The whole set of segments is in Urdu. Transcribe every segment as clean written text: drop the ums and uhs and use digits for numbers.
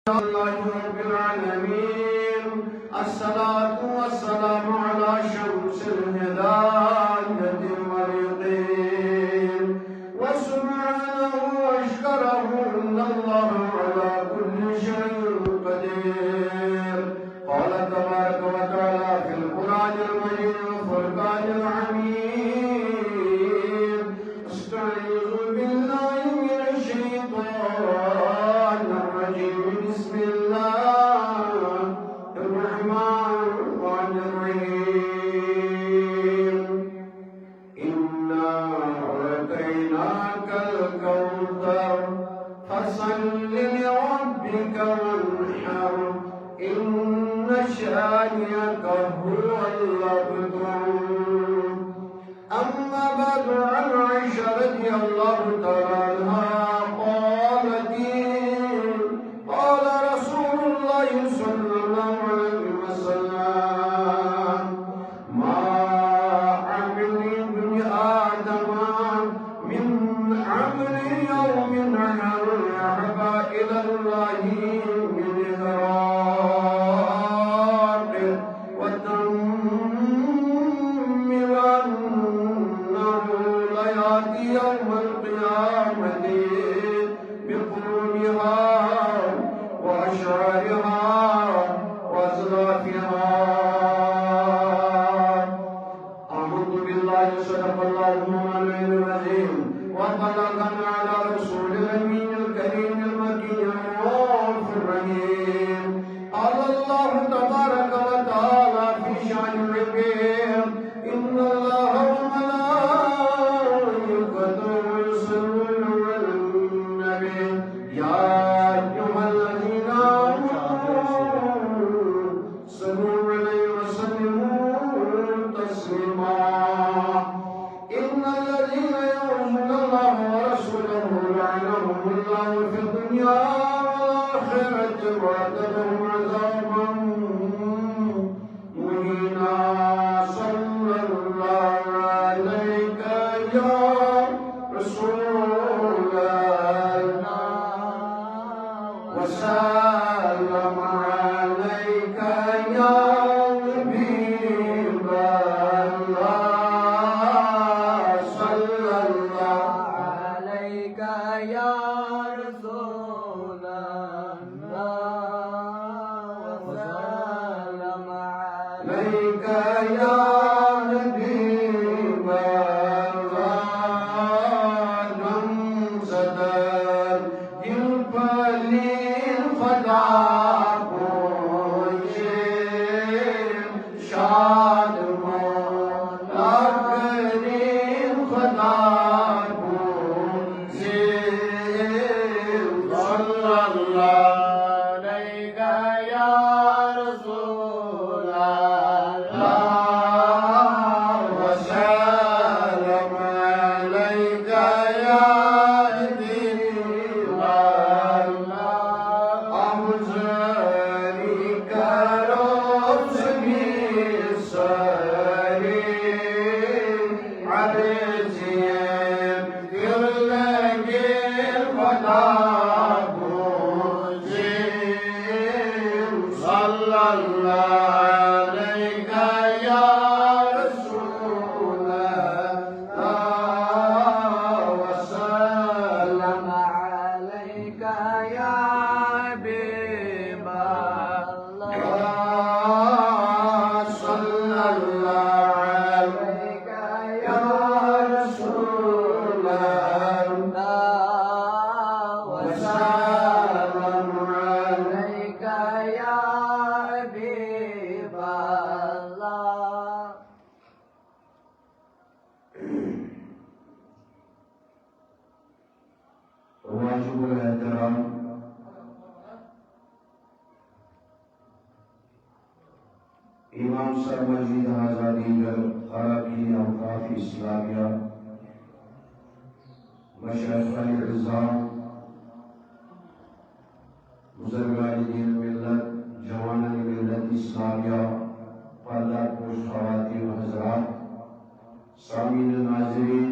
الله رب العالمين الصلاة والسلام على شمس الهداية واليقين وسبحانه واشكره إن الله على كل شيء قدير. قال تبارك وتعالى في القرآن المجيد والفرقان الحميد: استعيذ بالله من الشيطان الرجيم. بسم الله الرحمن الرحيم. إنا أعطيناك الكوثر فصل لربك وانحر إن شانئك هو الأبتر. أما بعد، عن عائشة رضي الله تعالى عنها قالت: قال رسول الله صلى الله عليه وسلم: ما عمل ابن آدم من عمل يوم أحب إلى الله من إغراق وتنمرنه ليأتي يوم القيامة بقرونها وأشعارها وأزلافها. أعوذ بالله. صدق الله المولى العظيم. وبلغنا على رسول الأمين الكريم المكي الرؤوف الرحيم. قال الله تبارك وتعالى في شأن العباد: إن الله وملائكته يصلون على النبي يا أيها الذين آمنوا صلوا عليه وسلموا تسليما. إن الذين يعصون الله ورسوله لعنهم الله في الدنيا والآخرة وأعد لهم عذابا مهينا. صلى الله عليك يا رسول الله وسلم عليك يا حبيب الله. صلى الله عليك يا رسول الله وسلم عليك يا حبيب الله. نمزد الفليل خدا بوشم شاد مولا کریم خدا بوشم. صلی اللہ عليك يا رسول الله وسلم عليك يا حبيب الله. أمزاري كرب سميساري عرزيم كرلقين وداب جيم. صلى الله عليك يا رسول الله وسلم عليك يا حبيب الله صلى الله عليك يا رسول الله وسلم عليك يا حبيب الله. واجب الاحترام امام سرمجید آزادی گر خراقین اوقاف اسلامیہ مشایخ اعظام بزرگان دین ملت جوانان ملت اسلامیہ پردہ پوش خواتین و حضرات سامعین و ناظرین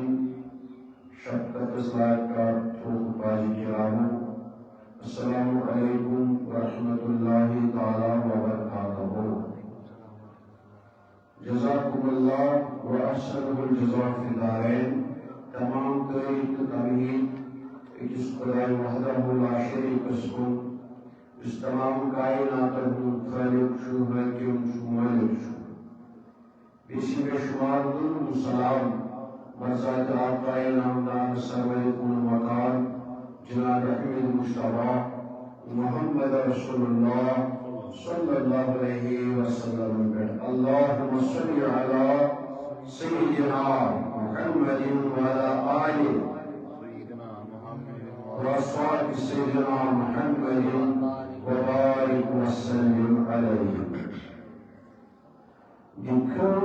شفقت اصلاح کا ٹھوک باز کرام السلام علیکم ورحمۃ اللہ تعالی وبرکاتہ۔ جزاکم اللہ و احسن الجزاء فی الدارین۔ تمام تعریف و تمجید اکس خدائے وحدہ لا شریک کن، اس تمام کائنات خالق شو حاکم شو مالک شو۔ بیسی بے شمار درود و سلام برذات آقائے نامدار سرور کون مکان جناب احمد مصطفیٰ محمد رسول اللہ صلی اللہ علیہ وسلم پر اللہم صلی علی سیدنا محمد وعلی آلہ وصحبہ سیدنا محمد وبارک وسلم علیہ۔ معطر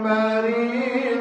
أنبري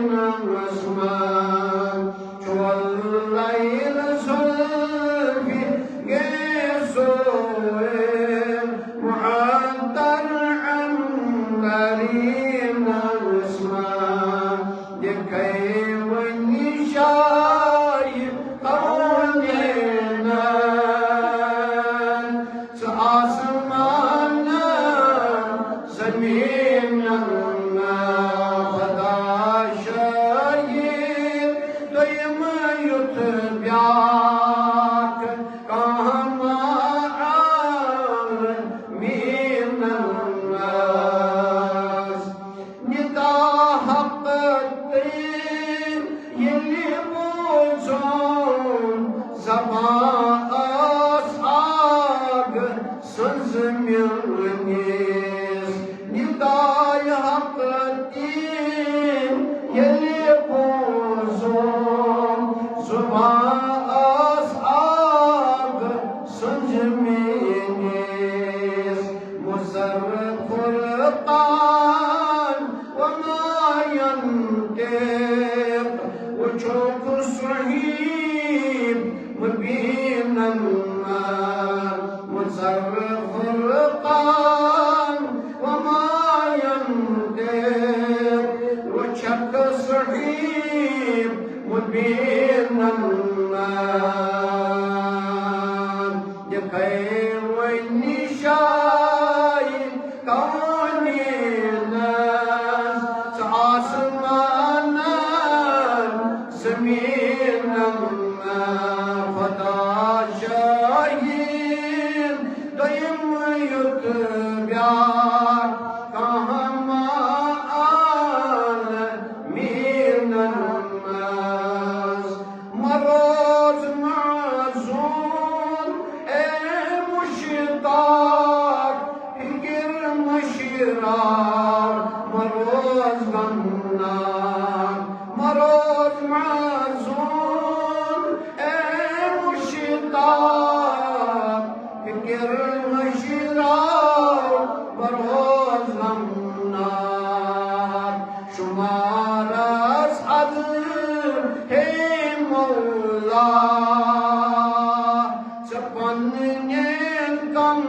منطق وشوف صهيب مبين النار مصرف الرقام وما ينطق وشك صهيب مبين النار يخير والنشاي كوني الناس عاصمانا سمينا فتى شاهين دايم يتبع كهما آل من الناس مروز معزول مشتاق فكر مشرار مروز غنار مروز معزول مشتاق فكر مشرار مروز غنار شمار أسعد هي مولا سبحان كم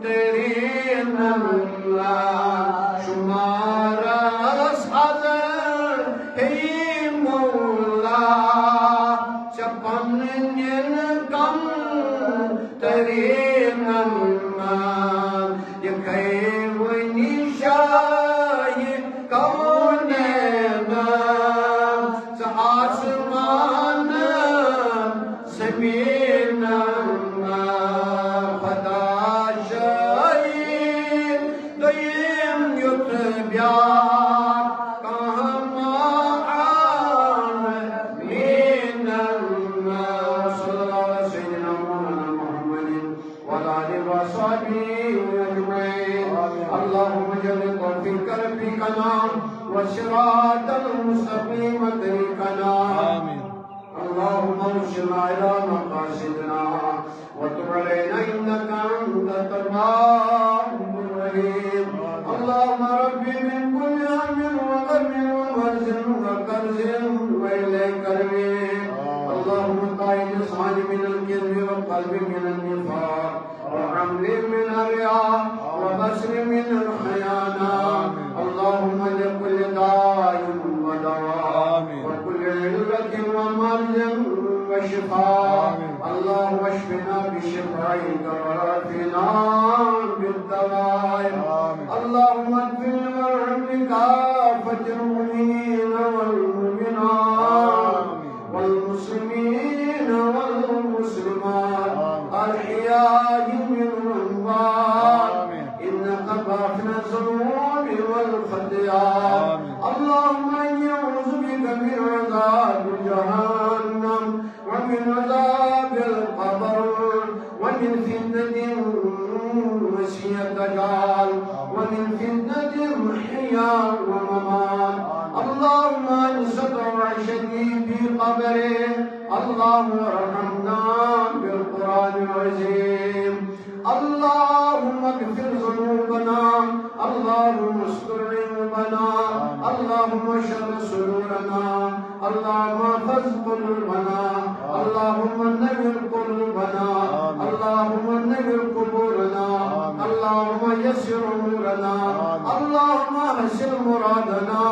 ترين الله شمار أسعد هي مولا سبحان كم ترين الله يخير ونشاي كوننا سعاسمانا سمينا فتى شاهين دايم يتبع كهما آل من الناس صلى الله على سيدنا مولانا محمد وعلى آله وصحبه أجمعين اللهم اجعل توفيق رفيقنا والصراط المستقيم طريقنا اللهم اوصلنا إلى مقاصدنا وتب علينا إنك أنت التواب الرحيم اللهم ربي من كل هم وغم ومرز وكرز وإليك الميل اللهم طهر لساني من الكذب والقلب من النفاق وعملي من الرياء وبصري من الخيانة اللهم لكل داء ودواء وكل علة ومرض وشفاء اللهم اشفنا بشفائك وعافنا بالدواء اللهم اغفر وارحم كافة المؤمنين والمؤمنات والمسلمين والمسلمات الحياء منهم إنك غافر الذنوب والخطايا اللهم إني أعوذ بك من عذاب جهنم ومن عذاب القبر ومن فتنة المسيح الدجال ومن فتنة المحيا والممات اللهم انصر وعشتي في قبري اللهم ارحمنا بالقرآن العظيم اللهم اغفر ذنوبنا اللهم استر عيوبنا اللهم اشرح صدورنا اللهم احفظ قلوبنا اللهم نور قلوبنا اللهم نور قبورنا اللهم يسر امورنا اللهم احسن مرادنا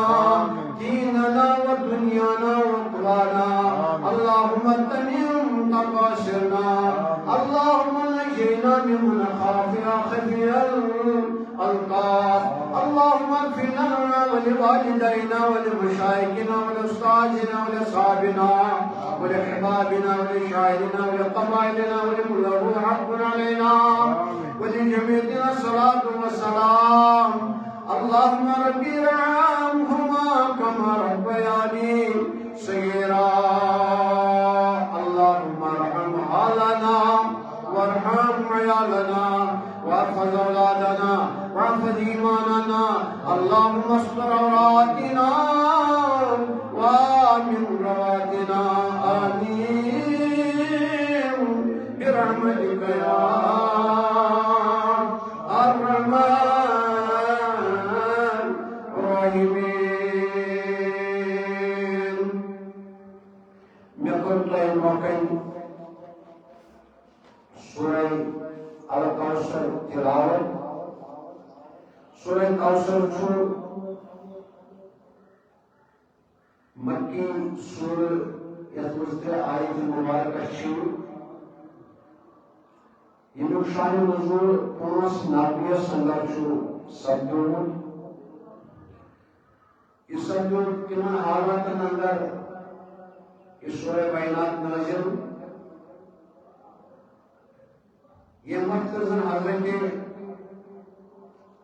ديننا ودنيانا وقوانا اللهم تنم تقاصرنا اللهم نجينا ممن خافنا خفي الألقاب اللهم اغفر لنا ولوالدينا ولمشايخنا ولأستاذنا ولأصحابنا ولأحبابنا ولشاعرنا ولقبائلنا ولمن له حق علينا ولجميعنا الصلاة والسلام اللهم ربي ارحمهما كما ربياني صغيرا اللهم ارحم حالنا وارحم عيالنا واحفظ اولادنا واحفظ ايماننا اللهم استر عوراتنا وامن رواتنا امين برحمتك يا الرحمن الرحيم الکوثر چھو مکی سور یتھ مز آیت مبارکہ چھ یمیک شان نزول 590 اندر سپدومت یہ سپدوت تمن حالاتن اندر یہ سورہ بینات نازل یہ مختصر حضرت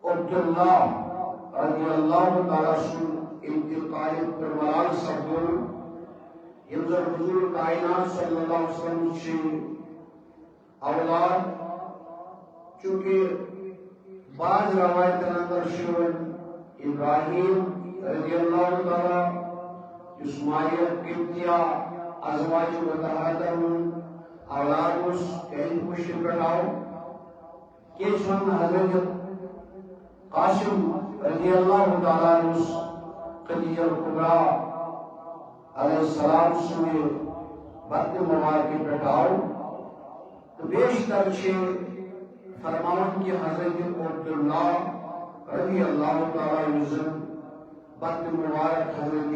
عبداللہ رضی اللہ تعالیٰ سن انتقال کربلا سپدو یم زن حضور کائنات صلی اللہ علیہ وسلم چھ اولاد چونکہ بعض روایتن اندر شون ابراہیم رضی اللہ تعالیٰ اسماعیل قبطیہ ازواج مطہراتن اولاد اس کہیں مشرک پٹھاؤ کہ چون حضرت قاسم رضی اللہ تعالیٰ اس خدیجہ الکبریٰ علیہ السلام سنے بطن مبارکی پٹھاؤ تو بیشتر چھ فرماؤں کہ حضرت عبداللہ رضی اللہ تعالیٰ عنہ بطن مبارک حضرت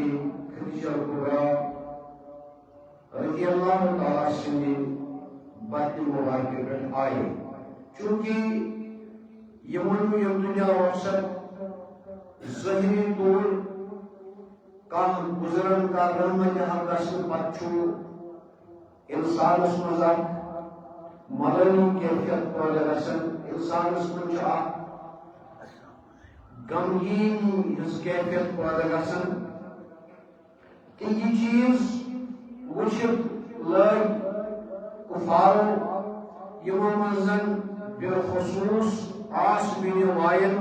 خدیجہ الکبریٰ رضی اللہ تعالیٰ سنے بطن مبارکی پٹھ آئے چونکہ یمن یم دنیا وقت ظاہری طور کم گزرن کا رحمت حق گھن پتہ انسانس مز ملٲنی کیفیت پٲدٕ گژھان انسانس مز غمگین ہز کیفیت پٲدٕ گژھان کہ یہ چیز وچھت لگ کفارو یمن مز بالخصوص آس بن وائل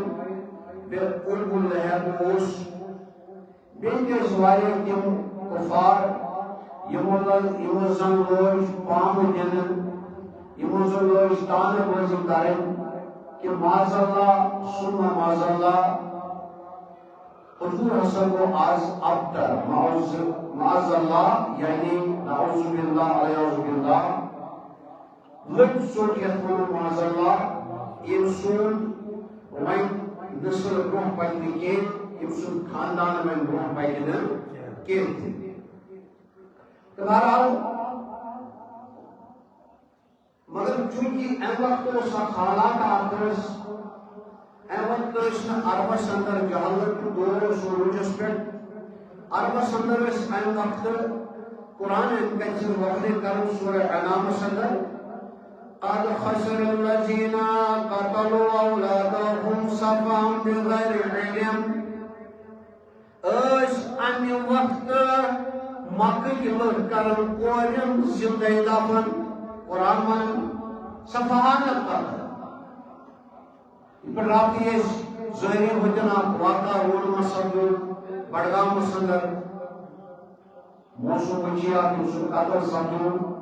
بالقرب الحب بیس واریاہ تم کفار یمن زن لوگ پام دن یمن زن لوگ تانہ بازی کرن کہ معاذ اللہ ثم معاذ اللہ حضور ہسا گو آز ابتر معاذ اللہ یعنی نعوذ باللہ علیہ باللہ لگ سوٹ یت معاذ اللہ یم سون وین نسل برہ پکنہ کی یم سن خاندان میں برہ پکنہ کی بہرحال مگر چونکہ ام وقت حالات آتس ام وقت عربس اندر جہالت دور عروجس پہ عربس اندر ام وقت قرآن کثیر وقت کرن سورہ انعامس اندر قد خسر الذين قتلوا اولادهم سفها بغير علم ام وقت مکہ لوگ کرن کورن زندہ دفن قرآن من سفہانت قتل پر رابطی ظاہری ہوتنا واقع رول مسندر بڑگام مسندر موسو بچیا موسو قتل سندر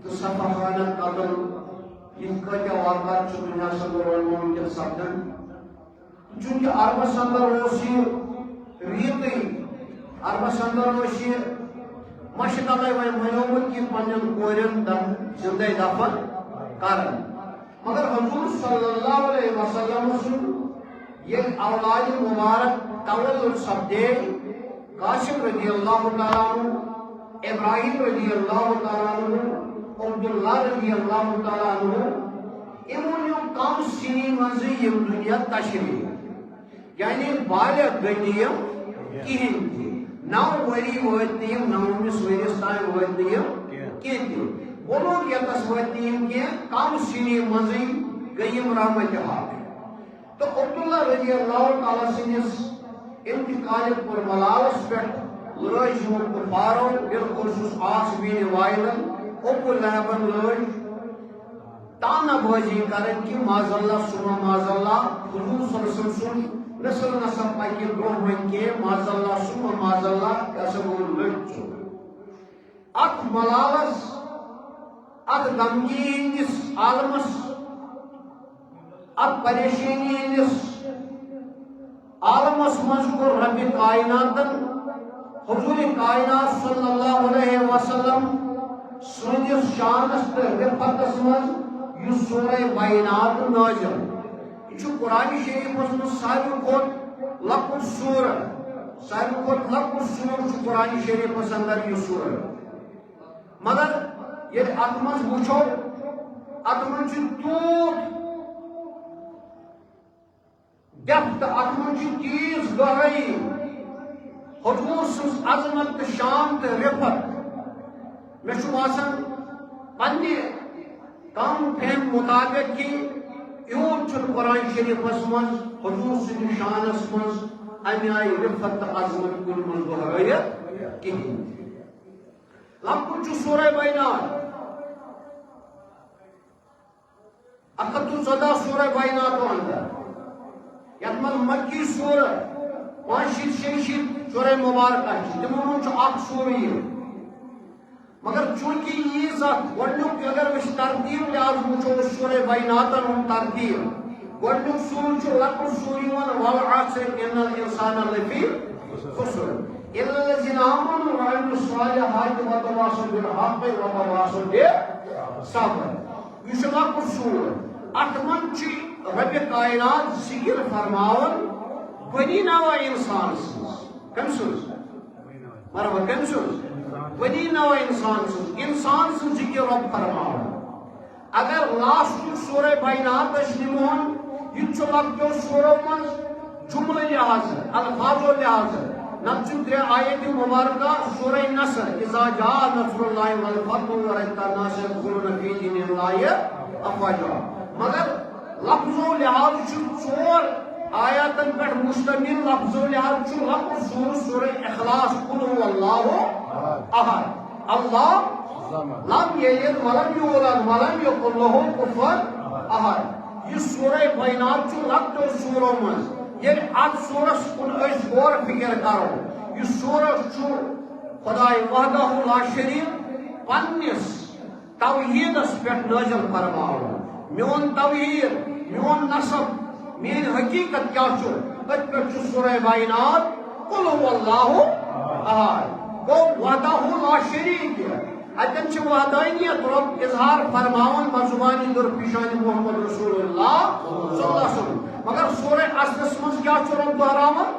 تو سفہانت قتل یہ کتیا واقعات چھ دنیا سندر ممکن سپدن چونکہ عرب سندر اسی ریتی عرب سندر اسی مشکل منومت کہ پنن کورن زندہ دفن کرن مگر حضور صلی اللہ علیہ وسلم سن یہ اولاد مبارک تولد سپدے قاسم رضی اللہ تعالیٰ عنہ ابراہیم رضی اللہ تعالیٰ عنہ عبداللہ رضی اللہ تعالیٰ عنہ امون کم سنی مز یم دنیا تشریف یعنی بالغ گنیم کہین تھی 9 وری وات نیم 9 ورس تان وات نیم کہین بلوغ یتس وات نیم کی کم سنی مز گیم رحمت حق تو عبداللہ رضی اللہ تعالیٰ سنس انتقال پر ملالس پہ لوج ہم کفارو بالخصوص آس بن وائلن ابو لہبن لوج تانا بازی کرن کہ معاذ اللہ سما معاذ اللہ حضور صلی اللہ علیہ وسلم نسل نسل پاکی برہ ون کے معاذ اللہ سما معاذ اللہ کیسا گول لوج چھو ات ملالس ات غمگین اس عالمس ات پریشانی اس عالمس مذکر رب کائناتن حضور کائنات صلی اللہ علیہ وسلم سنس شانس پر رفتس مز یہ سورہ بینات نازل یہ قرآن شریف من ساروی کھوت لکٹ سورہ ساروی کھوت لکٹ سور قرآن شریف اندر یہ سورہ مگر یہ ات من وچھو ات من تیوت ڈیپتھ ات من تیز گہرائی حضور سن عظمت شان تو رفت میں باسان پنہ کم فہم مطابق کہ یوت قرآن شریف من حضور سن شانس من امہ آئی رفت تو عظمت کن من گہرائیت کہین لکٹ سورہ بینات 114 سورہ بینات اندر یت من مکی سورہ 566 سورہ مبارکہ تمو من اخ سورہ مگر چونکہ یہ ذات گۄڈنیُک اگر اس ترتیب لحاظ وچھو سورہ بیناتن ہُنٛد ترتیب گۄڈنیُک سور چھُ لکٹ سور یِوان والعصر ان الانسان لفی خسر الا الذين آمنوا وعملوا الصالحات وتواصوا بالحق وتواصوا بالصبر یہ چھُ لکٹ سور اتھ من چھِ رب کائنات ذکر فرماون بنی نوع انسان سنز کم سنز مرحبا کم سنز بنی نوع انسان سن ذکر رب فرماون اگر لاسٹ سورہ بینات نمون یہ لکٹو سورو من جملہ لحاظ الفاظ لحاظ نتچ 3 آیت مبارکہ سورہ نصر اذا جاء نصر اللہ والفتح ورأيت الناس يدخلون في دين الله افواجا مگر لفظو لحاظ 4 آیاتن پر مشتمل لفظو لحاظ لفظ سورہ اخلاص قل هو اللہ احد اللہ لم یلد ولم یولد ولم یکن له کفوا احد یہ سورہ بینات لکٹو سورو من یہ ات سورس کن غور فکر کرو یہ سورس خدائے وحدہ لا شریک پنس توحیدس پہ نازل فرماو میون توحید میون نسب میری حقیقت کیا ات پہ سورہ بینات قل هو اللہ احد گو وحدہ لا شریک اتن وحدانیت رب اظہار فرماون بزبان در پیشان محمد رسول اللہ صلی اللہ علیہ وسلم مگر سورہ اصلس من کیا رب دہراون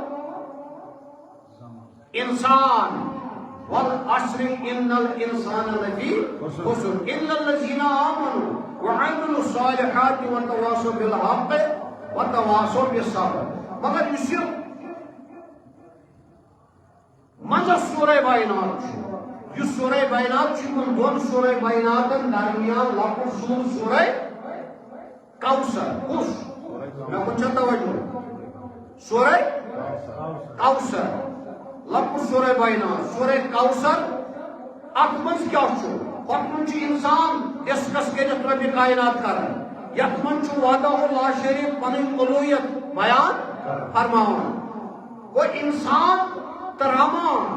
انسان والعصر ان الانسان لفی خسر الا الذين آمنوا وعملوا الصالحات وتواصوا بالحق وتواصوا بالصبر مگر اس مزہ سورہ بینات یہ سورہ بینات ان دون سورہ بیناتن درمیان لکٹ سور سورہ کوثر کس میں کچھ توجہ سورہ کوثر لکٹ سورہ بینات سورہ کوثر ات من کیا ات من انسان ڈسکس کرت رب کائنات کران یت من وعدہ لا شریف پن الوہیت بیان فرماون وہ انسان تو رحمان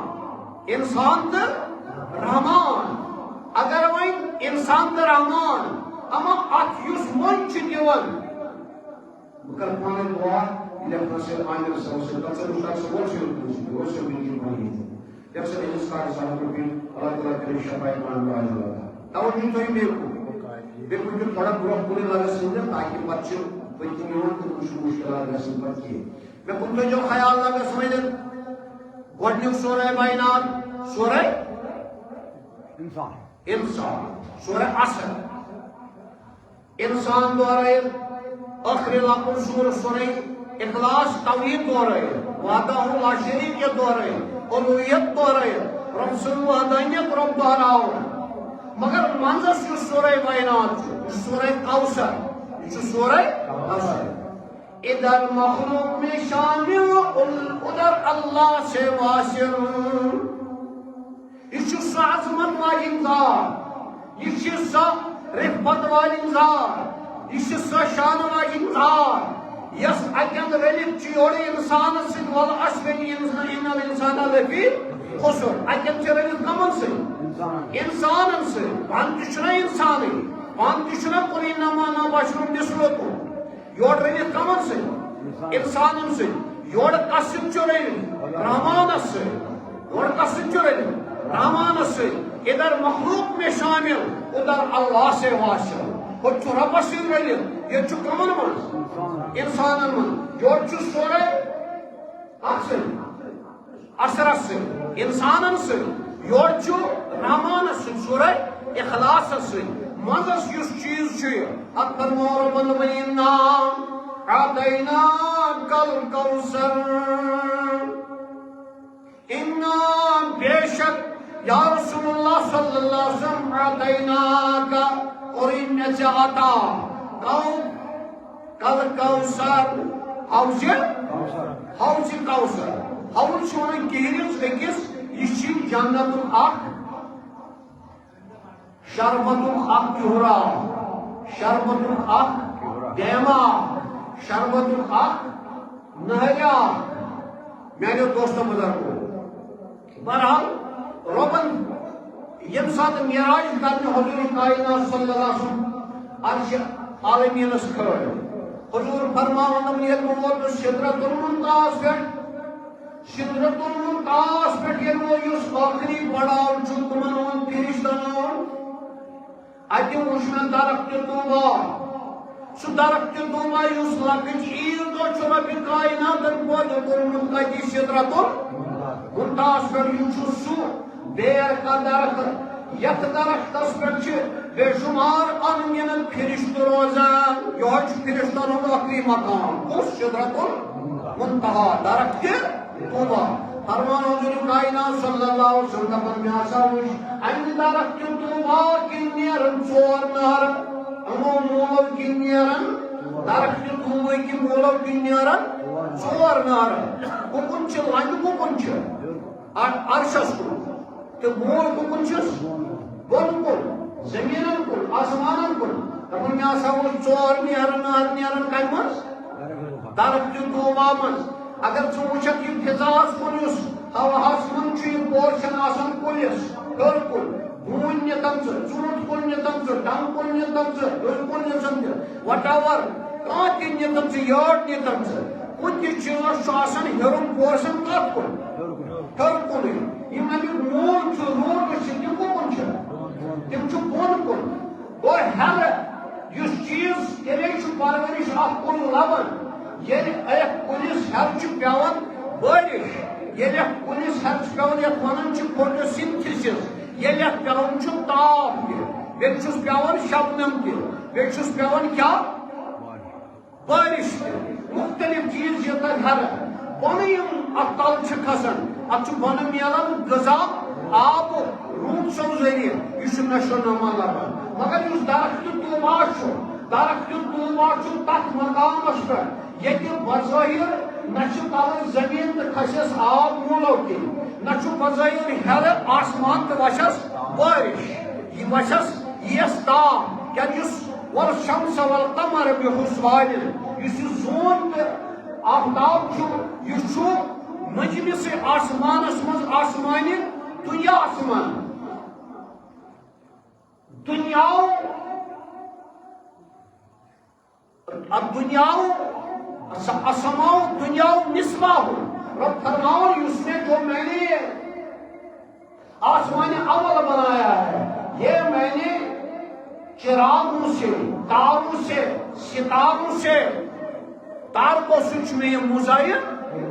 انسان تو رحمان اگر وین انسان تو رحمان اما ات یس من دیوان بکر پانے دعا لیکن سے آئین سے تنسل مشتاق سے وہ سے ملکی بانی جب سے اس کار صاحب کو بھی اللہ تعالیٰ کرے شفاعت مان دعا جلا تھا توجہ تو ہی بیکو جو تھوڑا برا پورے لگا سندر تاکہ بچے بچے نیون تو کچھ مشکلات رسن پر کیے میں کن تو جو خیال لگا سمجھیں گوڑنیو سورہ بینات سورہ انسان سورہ عصر انسان دوارے آخری لکٹ سور سورہ اخلاص توحید دوارے وعدہ لا شریک دوارے الوہیت دوارے رب سن وحدانیت رب دوہراؤ مگر منزس یہ سورہ بینات یہ سورہ کوثر یہ سورہ کوثر ادھر مخلوق میں شامل ادھر اللہ سے واسر یہ سا عظمت والی ذات یہ سا رفت والی ذات یہ سا شان والی ذات یس اتن ولد چیوڑ انسان سن والعصر ان الانسان لفی خسر اتن ولد کمن سن انسان سن پان تشنا انسانی پان تشنا قل انما انا بشر مثلکم یور ولد کمن سن انسان سن یور قسم چورین رحمان سے یور قسم چورین رحمان سے ادھر مخلوق میں شامل ادھر اللہ سے واسل ہوت چھُ رۄبس سۭتۍ رٔلِتھ ییٚتہِ چھُ کٕمن منٛز اِنسانن منٛز یورٕ چھُ سورُے کتھ سۭتۍ اثرس سۭتۍ اِنسانن سۭتۍ یورٕ چھُ رحمانس سۭتۍ سورُے اخلاصس سۭتۍ منٛزس یُس چیٖز چھُ یہِ اتھ فرموو رۄبن وَإِنَّا أَعْطَيْنَاكَ الْكَوْثَرَ اِنَّا بے شک یا رسول اللہ صلی اللہ علیہ وسلم أَعْطَيْنَاكَ اور مےٚ ژےٚ عطا کل کوثر حوضِ کوثر حوض چھُ وَنان کیٖرِس أکِس یہِ چھِ جنتُک اکھ شربتُک اکھ کِہرا شربتُک اکھ ڈیما شربتُک اکھ نہریا میانیو دوستو بزرگو بہرحال رۄبن ییٚمہِ ساتہٕ معراج کرنہِ حضوٗر کائنات صلی اللہ علیہ وسلم عرشِ عالمیٖنس کھٲلۍ حضوٗر فرماوان ییٚلہِ بہٕ ووتُس سِدرۃ المنتہاہس پٮ۪ٹھ سِدرۃ المنتہاہس پٮ۪ٹھ ییٚلہِ بہٕ یُس ٲخری پڑاو چھُ تِمن ہُنٛد فرشتن ہُنٛد اتہِ وُچھ مےٚ درختہِ طوبا سُہ درختہِ طوبا یُس لۄکٕٹۍ عیٖذ دۄہ چھُ رۄبہِ کائناتن پٲدٕ کوٚرمُت کتہِ سِدرۃ المنتہاہس پٮ۪ٹھ یہِ چھُ سُہ بیر کا درخت یتھ درختس پٮ۪ٹھ چھِ بے شُمار ان گنت فرشتہٕ روزان یہوے چھُ فرشتن ہُنٛد ٲخری مقام کُس سِدرۃ المنتہا درختہِ طوبا فرمان حضور کائنات صلی اللہ علیہ وسلم دپان مےٚ ہسا وُچھ امہِ درختہِ طوبا کِنۍ نیرن ژور نہر یِمو موٗلو کِنۍ نیرن درختہِ طوبہٕکۍ موٗلو کِنۍ نیرن ژور نہر کُکُن چھِ لنٛجہِ کُکُن چھِ عرشس کُن تہٕ مول کُکُن چھُس بۄن کُن زٔمیٖنن کُن آسمانن کُن دپان مےٚ ہسا وُچھ ژور نہر نیرن کمہِ منٛز درختہِ طوبا منٛز اگر ژٕ وُچھکھ یہِ فضاہس کُن یُس ہواہس منٛز چھُ یہِ پورشن آسان کُلِس ہیوٚر کُن بوٗنۍ نِتن ژٕ ژوٗنٛٹھ کُل نِتن ژٕ ٹنٛگ کُل نِتن ژٕ ڈوٗنۍ کُل نِتن ژٕ وٹ ایور کانٛہہ تہِ نِتن ژٕ یٲڈ نِتن ژٕ کُنہِ تہِ چیٖزس چھُ آسان ہیوٚرُن پورشن کتھ کُن ہیوٚر کُنُے یِم امیُک موٗل چھُ روٗٹٕس چھِ تِم کُکُن چھِ تِم چھِ بۄن کُن گوٚو ہیرٕ یُس چیٖز تیٚلے چھُ پرورِش اکھ کُل لبان ییٚلہِ اَتھ کُلِس ہیرٕ چھُ پیوان بٲرِش ییٚلہِ اَتھ کُلِس ہیرٕ چھُ پیوان یتھ ونان چھِ فوٹوسِنتھسِس ییٚلہِ اَتھ پیوان چھُ تاپھ تہِ بیٚیہِ چھُس پیوان شبنم تہِ بیٚیہِ چھُس پیوان کیٛاہ بٲرِش تہِ مختلف چیٖز چھِ تتھ ہیرٕ بۄنہٕ یِم اتھ تل چھِ کھسان اتھ چھُ بۄنہٕ میلان غذا آبُک روٗدسو ذٔریعہٕ یہِ چھُ نشو نما لبان مگر یُس درختہِ طوبا چھُ درختہِ طوبا چھُ تتھ مقامس پٮ۪ٹھ ییٚتہِ بظٲہِر نہ چھُ تلہٕ زٔمیٖن تہٕ کھسٮ۪س آب موٗلو کِنۍ نہ چھُ بظٲہِر ہیرٕ آسمان تہٕ وسٮ۪س بٲرِش یہِ وسٮ۪س یِیَس تاپھ کیٛازِ یُس والشمس والقمر بحسبان یُس یہِ زوٗن تہٕ آفتاب چھُ یہِ چھُ مجلسِ آسمانس منٛز آسمانہِ دُنیا آسمان دُنیاو اسماؤ دنیاؤ نسباہو رب فرماؤں یُس نے جو میں نے آسمان اول بنایا ہے یہ میں نے چراغوں سے تاروں سے ستاروں سے تارکو سۭتۍ چھُ مےٚ یہِ مُزین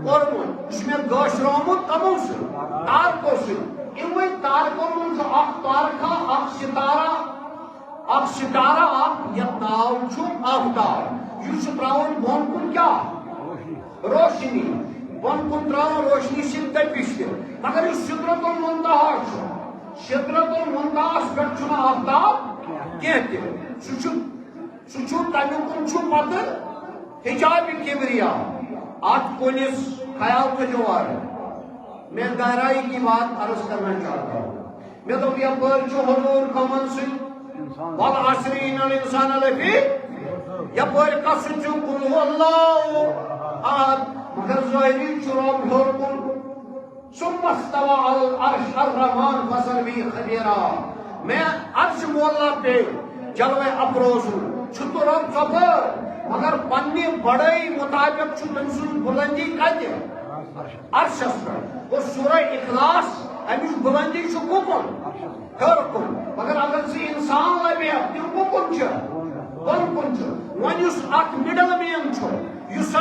کوٚرمُت یہِ چھُ مےٚ گٲشرومُت کمو سۭتۍ تارکو سۭتۍ یِموٕے تارکو منٛز چھُ اکھ تارکا اکھ سِتارا اکھ یتھ ناو چھُ آفتاب یہِ چھُ تراوان بۄن کُن کیٛاہ روشنی بۄن کُن تراوان روشنی سۭتۍ تٔپِش تہِ مگر یُس سِدرۃ المنتہا چھُ سِدرۃ المنتہاہس پٮ۪ٹھ چھُنہٕ آفتاب کینٛہہ تہِ سُہ چھُ تمیُک کُن چھُ پتہٕ حجابِ کبریا اتھ کُلِس خیال تھٲیزیو واریاہ میں گہرائی کی بات عرض کرنا چاہتا ہوں میں دوٚپ یپٲرۍ چھُ حضوٗر کمن سۭتۍ والعصر اِنَ الانسان لفی یپٲرۍ قصہٕ چھُ قُل هُوَ اللہُ احد مگر ظٲہری چھُ رۄب ہیوٚر کُن ثم استوى على العرش الرحمن فاسأل به خبيرا میں عرش مولا پہ جلوہ افروزوں چھُ تہٕ رۄب ژۄپٲرۍ مگر پننہِ بڑٲیی مطابق چھُ تٔمۍ سٕنٛز بُلندی کتہِ عرشس پٮ۪ٹھ اور سورہ اخلاص امِچ بُلندی چھُ کُکُن ہیوٚر کُن مگر اگر ژٕ انسان لبہِ تِم کُکُن چھِ بن کن ون اس اک مڈل مین اس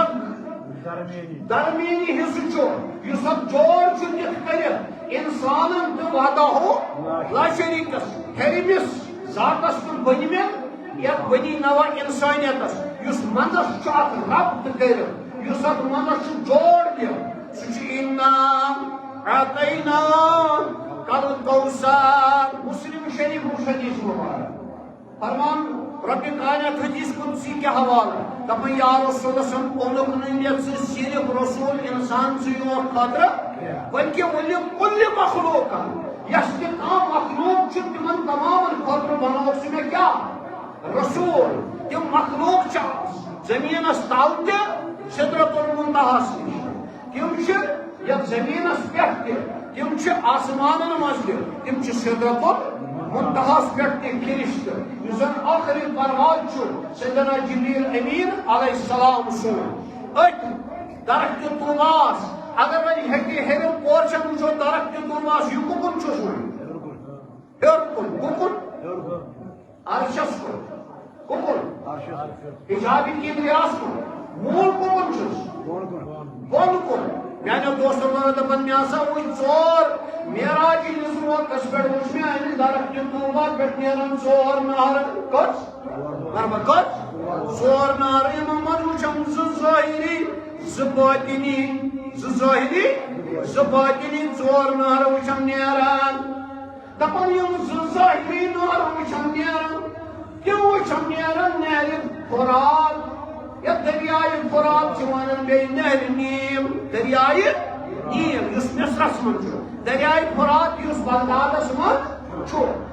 درمیانی حصہ اس جوڑ دت کر انسان تو وحدہ لا شریکس ہرمس ذاتس کن بنمت یا بنی نوا انسانیتس اس منس اک ربط کر اس ات منس جوڑ دت سہ اعطینا کل کوثر مسلم شریف حدیث مبارک فرمان رب کائنات حدیث قدسی کے حوالہ دپن یا رسول اللہ صلی اللہ علیہ وسلم صرف رسول انسان سے یوت خاطر بلکہ کل مخلوق یس تمام مخلوق تمن تمام خاطر بنو میں کیا رسول تم مخلوق زمین تل تہ سدرت المنتہا تم یا زمین پہ تم آسمان مز تم سدرت المنتہا پہ فرشت اس آخری پرواز سیدنا جبریل امین علیہ السلام سون ات درخت طوباس اگر وی ہیکہ ہیرم پورشن وچھو درخت طوباس یہ ککن سون ہیور کن ککن عرشس کن ککن حجاب کبریاس کن مول ککن بون کن میانو دوستو دپن مے ہسا وچھ ژور معراج نظم وقتس پہ وچھ مے امہ درخت طوبہ پہ نیران ژور نہر کس مرمت کس ژور نہر یمن من وچھم ظاہری زباطنی ژور نہر وچھم نیران دپن یم ظاہری نہر وچھم نیران تم وچھم نیران نہر فرات یا دریائے فرات ونان بی نہر نیم دریائے نیم اس مصرس من دریائے فرات اس بغدادس من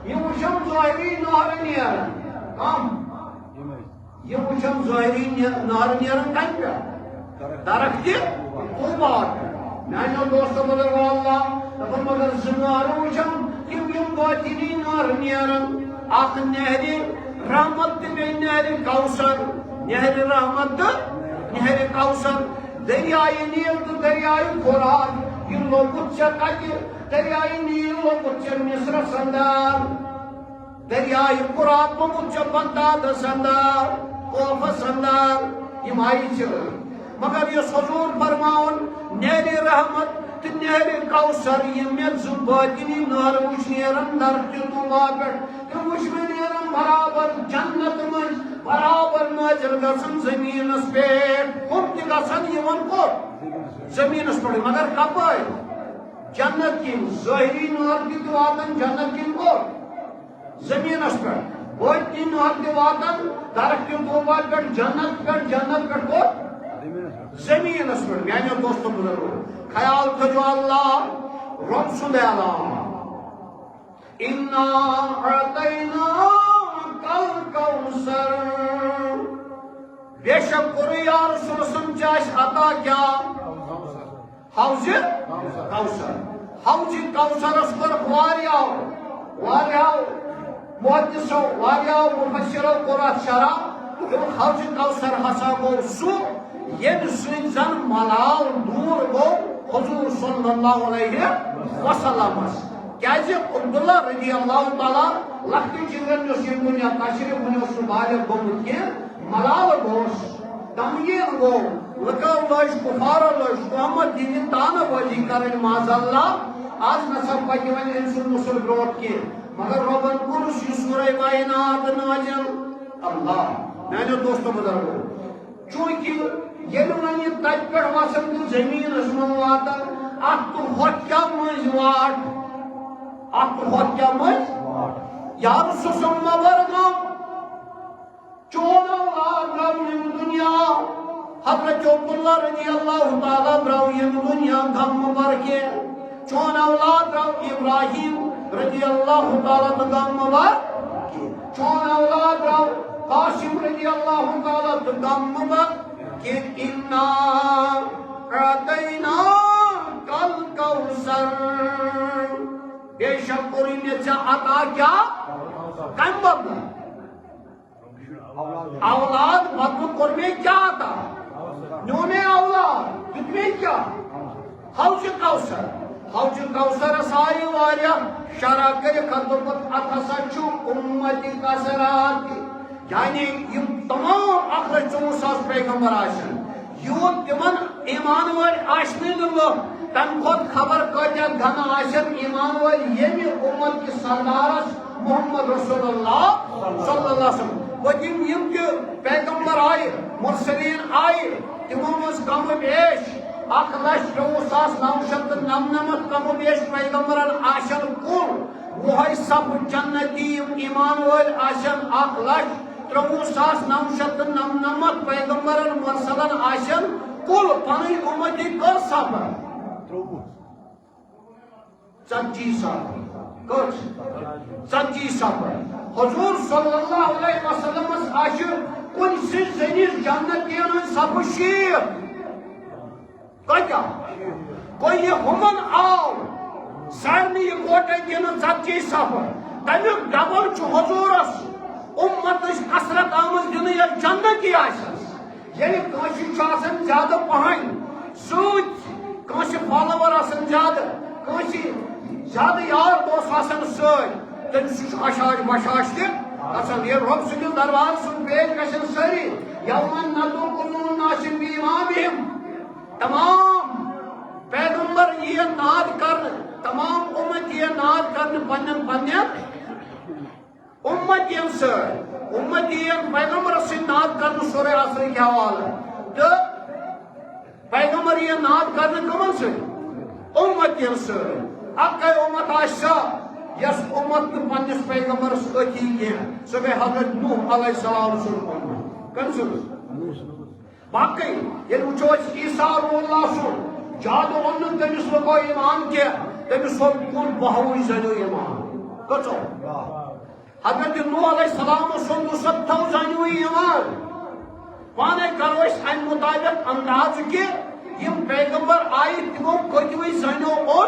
یہ وچھم ظاہری نہر نیران کم یہ وچھم ظاہری نہر نیران کن پہ درخت طوبہ میانو دوستو بزرگو اللہ دپن مگر زٕ نہر وچھم تم یم باطنی نہر نیران اخ نہر رحمت تہ بیٚیہِ نہر کوثر نہر رحمت نہر کوثر دریائے نیل تو دریائے فرات یہ لوگت کتہ دریائے نیل لوگت مصرس اندر دریائے فرات لوگت بغدادس اندر کوفس اندر یم آئی مگر یہ حضور فرماون نہر رحمت تو نہر کوثر یہ مے باطنی نہر وچھ نیران درخت طوبہ پہ تم وچھ مے نیران برابر جنت من برابر ناظر گژھان زمینس پہ ہم تہ گژھان یمن کوت زمینس پہ مگر کپٲرۍ جنت کن ظاہری نہر تہ واتان جنت کن کوت زمینس پہ باطنی نہر تہ واتان درخت طوبہ پہ جنت پہ کوت زمینس پہ میانو دوستو بزرگو خیال کرو اللہ رب سند اعلان انا اعطینا کل کوثر بے شک کوئی یا رسول سمجھاش عطا کیا حوض کوثر حوض کوثر اس پر واریاو محدثو واریاو مفسرو قرآن شرح حوض کوثر ہسا گو سو یم سن زن ملال دور گو حضور صلی اللہ علیہ وسلم کیازِ عبداللہ رضی اللہ تعالی لختی چلڈرن اس یہ دنیا تشریف ونس بالغ گومت کی ملال گوس تمگیر گو لکو لوش کفار لوش محمد دین تانہ بازی کرن معاذ اللہ آج نسا پتہ ون انسان مسل بروٹ کی مگر ربن کورس یہ سورہ کائنات نازل اللہ میانو دوستو بزرگو چونکہ یل ون تت پہ وسان تو زمین من واتان ات تو ہوت کیا مز واٹ ات تو ہوت کیا مز یار سسم مبر غم چون اولاد راو یم دنیا حضرت عبداللہ رضی اللہ تعالی راو یم دنیا غم مبر کے چون اولاد راو ابراہیم رضی اللہ تعالی غم مبر کے چون اولاد راو قاسم رضی اللہ تعالی غم مبر کہ انا اعطینا کل کوثر بے شک کوئی نے عطا کیا کم بدل اولاد مطلب کور میں کیا عطا نونے اولاد دیت میں کیا حوض کوثر سائی واریا شرع کر خطبت اتھسا چھو امتی کسرات یعنی تمام 1,64,000 پیغمبر آشن یوت تمن ایمان ول آشن لوگ تم خود خبر کتیا گھن آشن ایمان ول یمی امت کی سردارس محمد رسول اللہ صلی اللہ علیہ وسلم وتم یم کہ پیغمبر آئے مرسلین آئے تمو مز کم بیش 1,24,999 کم بیش پیغمبرن آشن کل وہی سب جنتی ایمان ول آشن 1,23,999 پیغمبرن مرسلن آشن کل پنی امتی کر سفر 40 سفر ژتجی سفر حضور صلی اللہ علیہ وسلم آشر کن سی زنیز جنتین ہن سفر شیخ کتیا کوئی ہمن آو سارنی کوٹے دین 40 سفر تمیک ڈبل چھ حضورس امت کثرت آمد دن یا جنتی آسس یعنی کانسی آسان زیادہ پہن سوچ کانسی فالوور آسان زیادہ کانسی زیادہ یار دوست آسان سوچ تم سہ اشاش بشاش تک یہ رب سندس دربار سن پیش گھن سری یومن ندعو کل ناس بإمامہم تمام پیغمبر یہ ناد کرن تمام امت یہ ناد کرن پنن پنن امتین سر امتین پیغمبر سے ناد کرن سورہ عصر کے حوالہ تو پیغمبر یہ ناد کرن کمن سے امتین سر اکے امت آشا یس امت پنس پیغمبر ستی کی سو گئے حضرت نوح علیہ السلام سن کن سن باقی یہ وچو عیسیٰ روح اللہ سن جادو ان تمس لگو ایمان کیا تمس سن کن بہوی زنو ایمان کچو حضرت نوح علیہ السلام سن 70 زنو ایمان پانے کرو اس ان مطابق انداز کے یہ پیغمبر آئی تمو کتوی زنو اور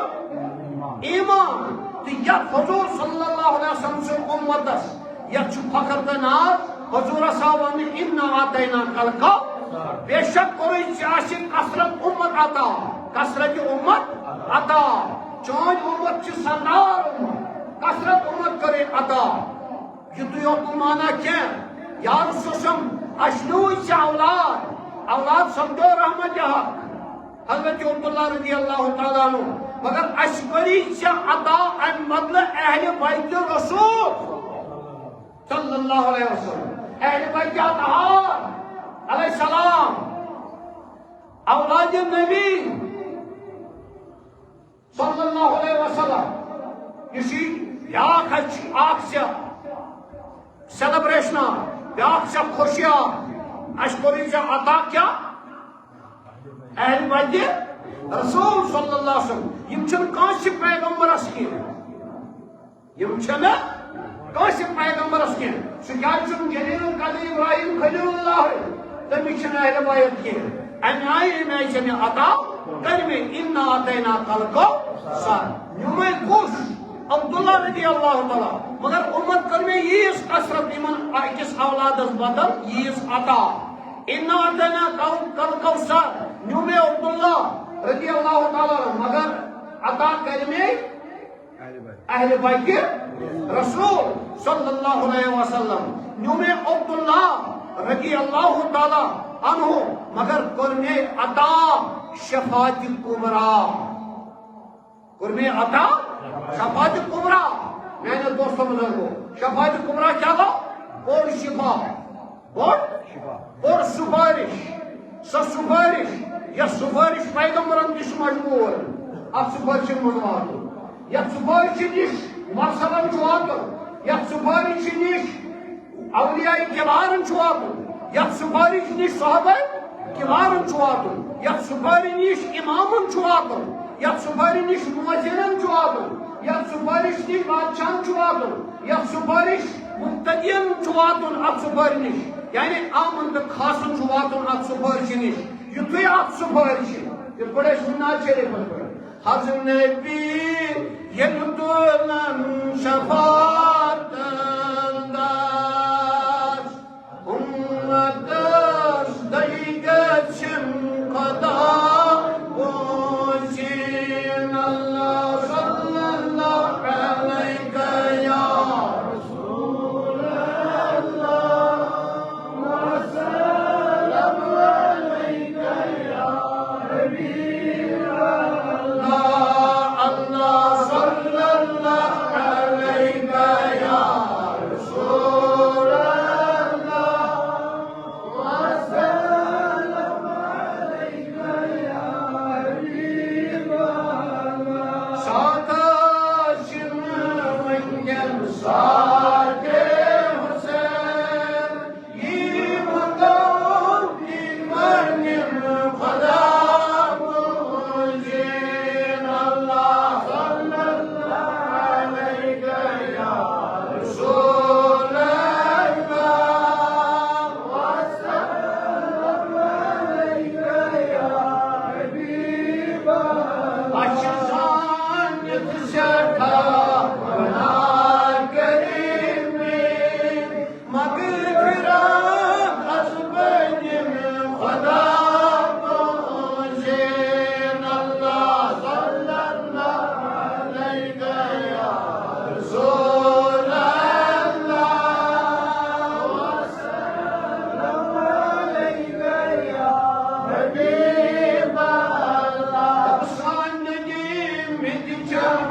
ایمان تو یا حضور صلی اللہ علیہ وسلم سے امتس یا فخر دناز حضور صاحب انا آتینا کلکا بے شک کوئی چاشی کثرت امت عطا کثرت امت عطا چون امت چی سردار امت کثرت امت کرے عطا یہ تو یہ مانا کیا یا رسوسم اشنوی سے اولاد سمجھو رحمت جہاں حضرت عبداللہ رضی اللہ تعالیٰ عنہ مگر اشکری سے عطا ان مدل اہل بیت رسول صلی اللہ علیہ وسلم اہل بیت اطہار علیہ السلام اولاد نبی صلی اللہ علیہ وسلم اسی بیاک سے سیلیبریشن بیاک سے خوشیاں اشکری سے عطا کیا اہل بیت رسول صلی اللہ علیہ وسلم یم چھن کانسی پیغمبر اسکین یم چھن کانسی پیغمبر اسکین سکیا چھن جلیل القدر ابراہیم خلیل اللہ تمی چھن اہل بیت کی ان آئی میں چھن عطا کرمی انا آتینا کلکو سار نمی خوش عبداللہ رضی اللہ تعالی مگر امت کرمی یس کثرت ایمن اکس اولاد بدل یس عطا انا آتینا کلکو سار نمی عبداللہ رضی اللہ تعالی مگر عطا کرمی اہل بیت رسول صلی اللہ علیہ وسلم نمی عبداللہ رضی اللہ تعالی عنہ مگر کرمی عطا شفاعت کبرا کرمی عطا شفاعت کبرا میں نے دوستوں بزرگو شفاعت کبرا کیا گا اور شفا اور سفارش سفارش یا سفارش پیغمبران دش مجبور اب سفارش مجبور یا سفارش دش مرسلن چواتر یا سفارش دش اولیاء کبارن چواتر یا سفارش دش صحابہ کبارن چواتر یا سفارش دش امامن چواتر یا سفارش دش مؤذنن چواتر یا سفارش دش بادشاہن چواتر یا سفارش مقتدین چواتر اب سفارش دش یعنی آمن خاصن چواتر اب سفارش دش یتوی اب سفارش یہ بڑے سننا چلے پر حضر نبی یلدولن شفاعت انداز امتش دیگت شم قدا بوشین اللہ صلی اللہ علیہ یا رسول اللہ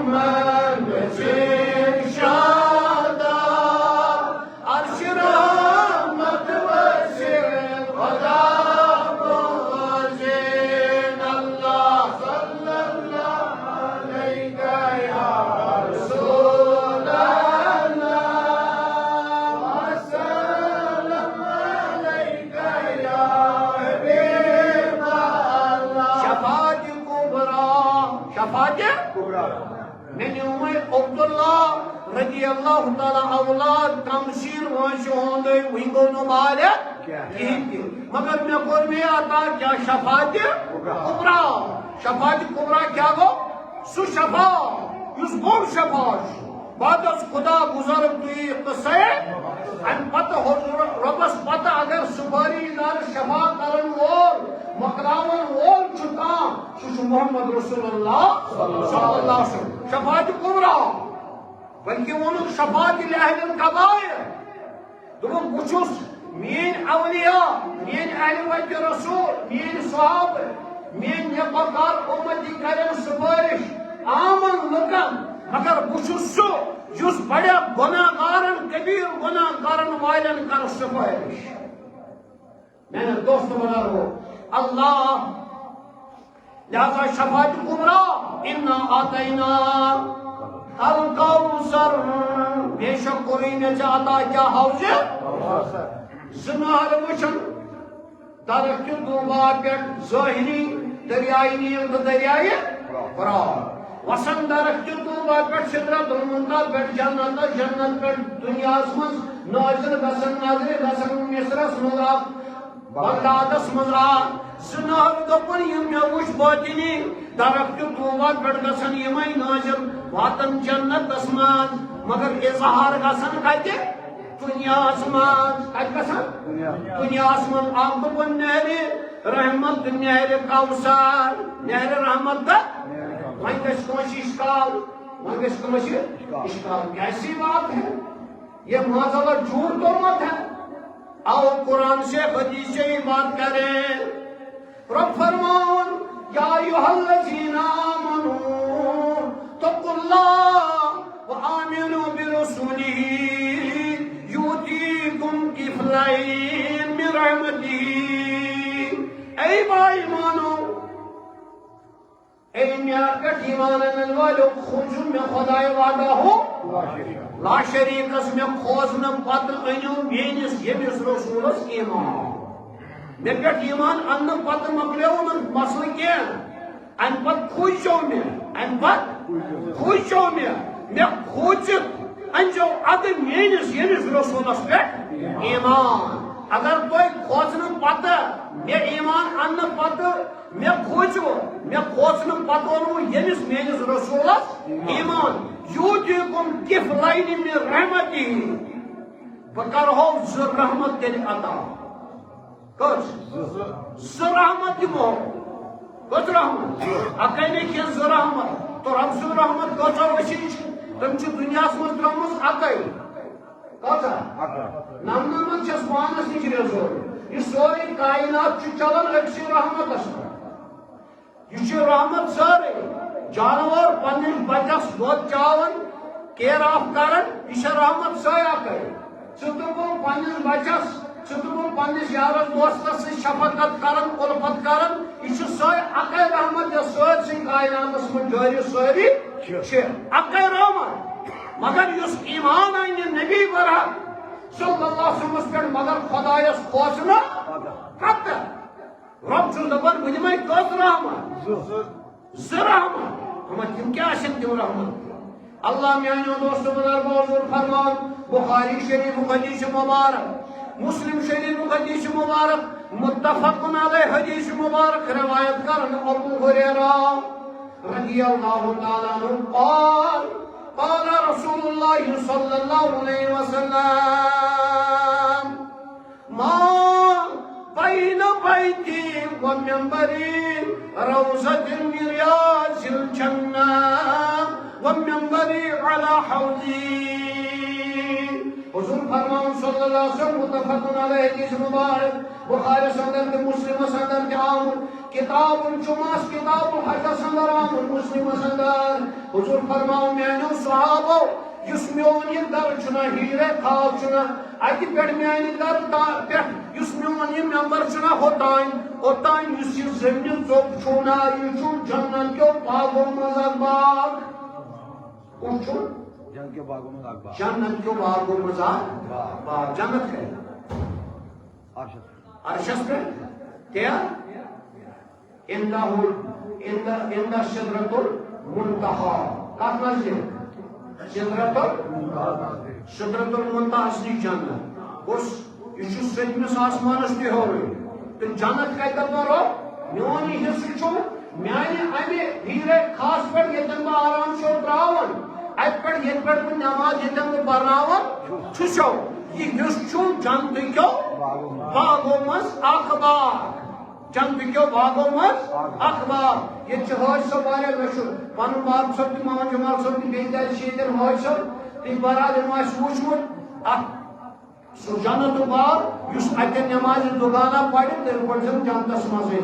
رحمن وزیر شادا عرش رحمت وزیر خدا بزین اللہ صلی اللہ علیہ یا رسول اللہ وسلم علیہ یا حبیب اللہ شفاعت میری عمر عبداللہ رضی اللہ تعالیٰ اولاد تمشیر وانش ہوندے وینگو نمالک مگر میں قرمی آتا کیا شفاعت کبرا شفاعت کبرا کیا گو سو شفاعت یس بوم شفاعت بعد از خدا بزرگ توی قصے ان پتہ ربس پتہ اگر سپاری دار شفاعت کرن وول مقراون وول چکا سو محمد رسول اللہ صلی اللہ علیہ وسلم شفاعت کبرا بلکہ ونک شفاعت لأہل القبائر دون بچوس مین اولیاء مین اہل بیت رسول مین صحابہ مین نیکوکار امتی کرن سپارش آمن لکن مگر بچوس سو جس بڑے گناہ گارن کبیر گناہ گارن والن کر سپارش میں نے دوست بنا رہو اللہ لہذا شفاعت کبرا انا آتینا الکوثر بے شک کوئی نے چاہتا کیا حوض زنہر وچن درخت دوبا پیٹ ظاہری دریائی نیل دریائی فرار وسن درخت دوبا پیٹ سدرت المنتہا پیٹ جنت جنت پیٹ دنیا اسمن ناظر گسن ناظر گسن مصرس نورا بغدادس مزرا زنہر دپن یم مے وچ باطنی درخت دوبا پیٹ گسن یمے ناظر واتن جنت اسمان مگر اظہار گسن کتے دنیا اسمان کت گسن دنیا اسمان آم دپن نہر رحمت نہر کوثر نہر رحمت دا وہیں گش کمشی اشکال وہیں گش کمشی اشکال کیسی بات ہے یہ معذلہ جھوٹ تو مت ہے آؤ قرآن سے حدیث سے ہی بات کریں رب فرمان یا ایھا الذین آمنوا اتقوا اللہ وآمنوا برسولہ یؤتیکم کفلین من رحمتہ اے بھائی مانو اے میاں کٹ ایمان انن والو خوجن میں خدای وعدہ ہو لا شریک اس میں خوزنم پتر انیو مینس یمس رسولس ایمان میں پٹ ایمان ان پتر مکلیو من مسئلہ کیا ان پت خوشو میں ان پت خوشو میں خوچت انجو اد مینس یمس رسولس پٹ ایمان اگر کوئی خوزنم پتر میں ایمان ان پتر میں کھوچو میں کھوچنم پتونو یمس مینس رسولس ایمان یوتیکم کفلین من رحمتی بکرہو زر رحمت تیل عطا کچھ زر رحمت دمو کچھ رحمت اکیلے کی زر رحمت تو رب زر رحمت کچھ وشیش تم چھ دنیا سمجھ درمز اکیل کچھ نمنمت چھس پانس نش رزور یہ سوری کائنات چھ چلن اکسی رحمت اسم یہ رحمت سارے جانور پنس بچس دود چاون کیر آف کرن یہ رحمت سایا کر ثم پنس بچس ثم پنس یارس دوستس سے شفقت کرن الفت کرن یہ سائے اکے رحمت یہ سوت سی کائنات من جاری سوری اکے رحمت مگر اس ایمان آئین نبی برحق صلی اللہ علیہ وسلم مگر خدایس خوصنا کت رب چھ دپان بہ دمے کت رحمت زٕ رحمت ہمیں تم کیا آسن تم رحمت اللہ میانیو دوستو بزرگو حضور فرمان بخاری شریف حدیث مبارک مسلم شریف حدیث مبارک متفق علیہ حدیث مبارک روایت کرن ابو ہریرہ رضی اللہ تعالی عنہ قال قال رسول اللہ صلی اللہ علیہ وسلم ما بين بيتي ومنبري روضة من رياض الجنة ومنبري على حوضي حضور فرمان صلی اللہ علیہ وسلم متفقن علیہ حدیث مبارک بخاری سندر کے مسلم سندر کے آمد کتاب الجمعہ کتاب الحج سندر آمد مسلم سندر حضور فرمان میانو صحابو یس میون یہ در چنا ہیرے خواب چنا اتی پیٹ میانی در پیٹ یس میون یہ ممبر چنا ہوتائن یس یہ زمین زوب چونا یہ چون جنت کیو باغو مزاق باغ کون چون جنت کے باغوں میں باغ جنت کیو باغو مزاق باغ جنت ہے عرشت پہ کیا اندہ شدرت المنتہا کات نزدیک شدرت المنتہا اصلی جنت اس یہ سجمس آسمانس تہ ہوئی تو جنت کا رو میونی حصہ چھو میانی امی ہیرے خاص پر یتن با آرام شو تراون ات پر یت پر نماز یتن با برناون چھو یہ حصہ چھو جنت کیو باغو مز اخبار جنت کیو باغو مز اخبار یہ حج صاحب واریاہ مشہور پنن باب صاحب تہ محمد جمال صاحب تہ بیٚیہِ تہِ شیٖتن حج صاحب تہِ برادر ما آسہِ وٕچھمُت اکھ سُہ جنت باغ یُس اتٮ۪ن نمازِ دُگانہ پرِ تیٚلہِ پٔرۍ زن جنتس منٛزٕے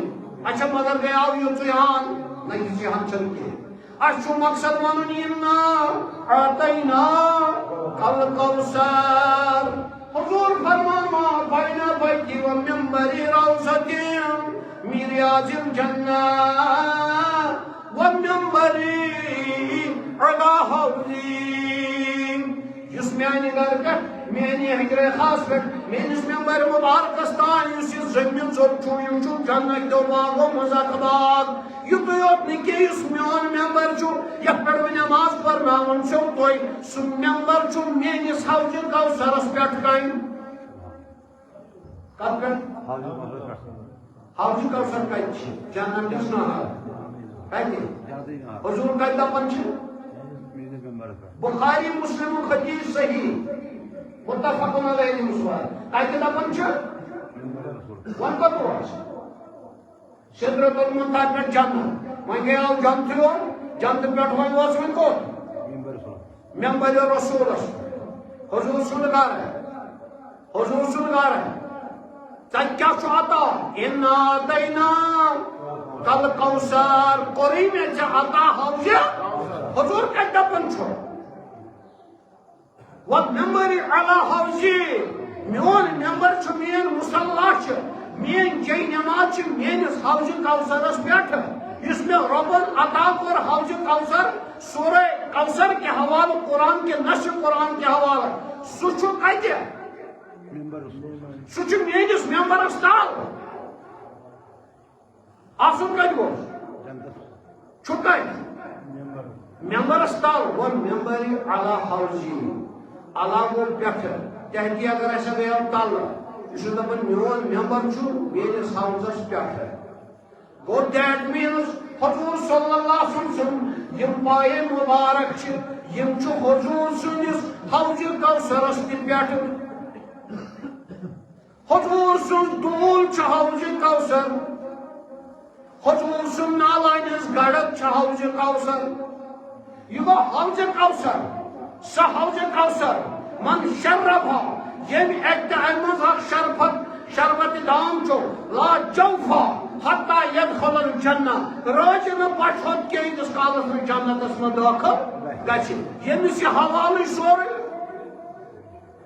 اچھا مگر گٔیاو یوٚژُے ہان نہ یِژٕے ہان چھنہٕ کینٛہہ اَسہِ چھُ مقصد ونُن اِنا اعطینا الکوثر حضور فرمانا بین بیتی و منبر روضۃ من ریاض الجنہ و منبر علی حوضی یس میانہ گھر پہ میانہ ہجرے خاص پہ میانس ممبر مبارکس تان اس زمین ژوٚپ چھُ یِم چھُ جنت کیو باغو منٛز اکھ باغ یُتُے یوت نہٕ کینٛہہ یُس میون ممبر چھُ یتھ پٮ۪ٹھ بہٕ نماز پرناوان چھُو تُہۍ سُہ ممبر چھُ میٲنِس حوضِ کوثرس پٮ۪ٹھ کَنہِ کتھ پٮ۪ٹھ حوضِ کوثر کتہِ چھِ جنتِس نہر کتہِ حضور کتہِ دپان چھِ بخاری مسلم حدیث صحیح متفقن علیہ مسلم کتہِ دپان چھِ ون کوٚت اوس سدرت المنتہا پٮ۪ٹھ جنت وۄنۍ گٔیاو جنتہِ یور جنتہٕ پٮ۪ٹھ وۄنۍ اوس وۄنۍ کوٚت ممبر رسولس حضور سُنٛد گرٕ حضور سُنٛد گرٕ تتہِ کیٛاہ چھُ عطا اِنا اعطینا کل کوثر کوٚرُے مےٚ ژےٚ عطا حوضِ حضور کتہِ دپان چھُ ومنبر علی حوضی میون ممبر چھُ میٲنۍ مصلیٰ چھِ میٲنۍ جے نماز چھِ میٲنِس حوضِ کوثرس پٮ۪ٹھ یُس مےٚ رۄبن عطا کوٚر حوضِ کوثر سورہ کوثر کے حوالہٕ قرآن کے نشر قرآن کے حوالہٕ سُہ چھُ کتہِ سُہ چھُ میٲنِس ممبرس تل آسُن کتہِ گوٚژھ چھُ کتہِ ممبرس تل ومنبر علی حوضی علاوہ پٮ۪ٹھٕ تحتی اگر اَسہِ گٔیاو تلہٕ یہِ چھُ دپان میون ممبر چھُ میٲنِس حوضس پٮ۪ٹھٕ گوٚو دیٹ میٖنٕز حضور صلی اللہ علیہ وسلم سُنٛد یِم پایے مُبارک چھِ یِم چھُ حضور سٕنٛدِس حوضِ کوثرس تہِ پٮ۪ٹھٕ حضور سُنٛد دوٗل چھُ حوضِ کوثر حضور سُنٛد نالانِس گڑک چھُ حوضِ کوثر یہِ گوٚو حوضِ کوثر سہ حوض کوثر من شرفا یم اکہ امز اخ شربت دام چھو لا جوفا حتی یدخل الجنہ راج نہ پٹھوت کے اس کالس میں جنتس میں داخل گچھ یمس یہ حوالہ سورے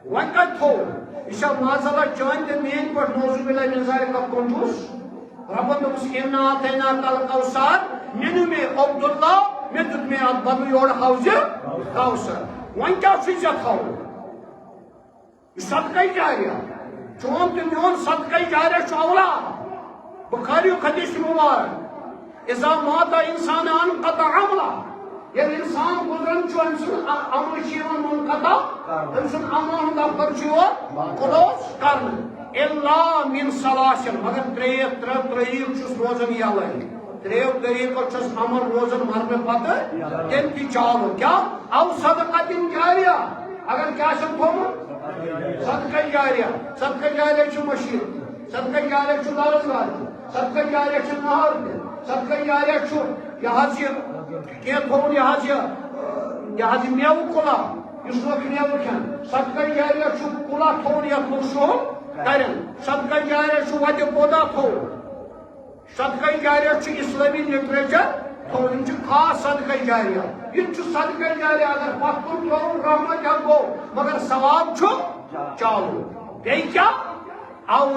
وۄنۍ کتہِ تھوٚو یہِ چھا معذلہ چٲنۍ تہِ میٲنۍ پٲٹھۍ نوزُ باللہ من ذالک کنجوس ربن دوٚپُس اِنا اعطینا کل کوثر مےٚ نیوٗ مےٚ عبداللہ مےٚ دیُت مےٚ اتھ بدلہٕ یورٕ حوضِ کوثر وۄنۍ کیٛاہ چھُے ژےٚ تھاوُن یہِ صدقے جاریہ چون تہِ میون صدقے جاریہ چھُ اولاد بخاریُک حدیث چھُ مُبارک اذا مات انسان انقطع عملہ ییٚلہِ انسان گُزران چھُ أمۍ سُنٛد عمل چھُ یِوان منقطع أمۍ سُنٛد عملن ہُنٛد دفتر چھُ یِوان کلوز کرنہٕ الا من سلاسل مگر ترٛیٚیِم چھُس روزان یلے تریو طریقو چھس عمل روزن مرنے پتہ تم تہ چالو کیا او صدقہ جاریہ اگر کیا چھن تھومت صدقہ جاریہ چھ مشیر صدقہ جاریہ چھ درزگار صدقہ جاریہ چھ نہر صدقہ جاریہ چھ یہ تھومت یہ میو کلا اس لوگ نیو کھین صدقہ جاریہ چھو کلا تھون یا مقصود کرن صدقہ جاریہ چھو وجہ پودا تھو صدقہ جاریہ چھو اسلامی لٹریچر تو ان چھو خاص صدقہ جاریہ ان چھو صدقہ جاریہ اگر پتن تھو رحمت یا گو مگر ثواب چھو چالو بیئی کیا او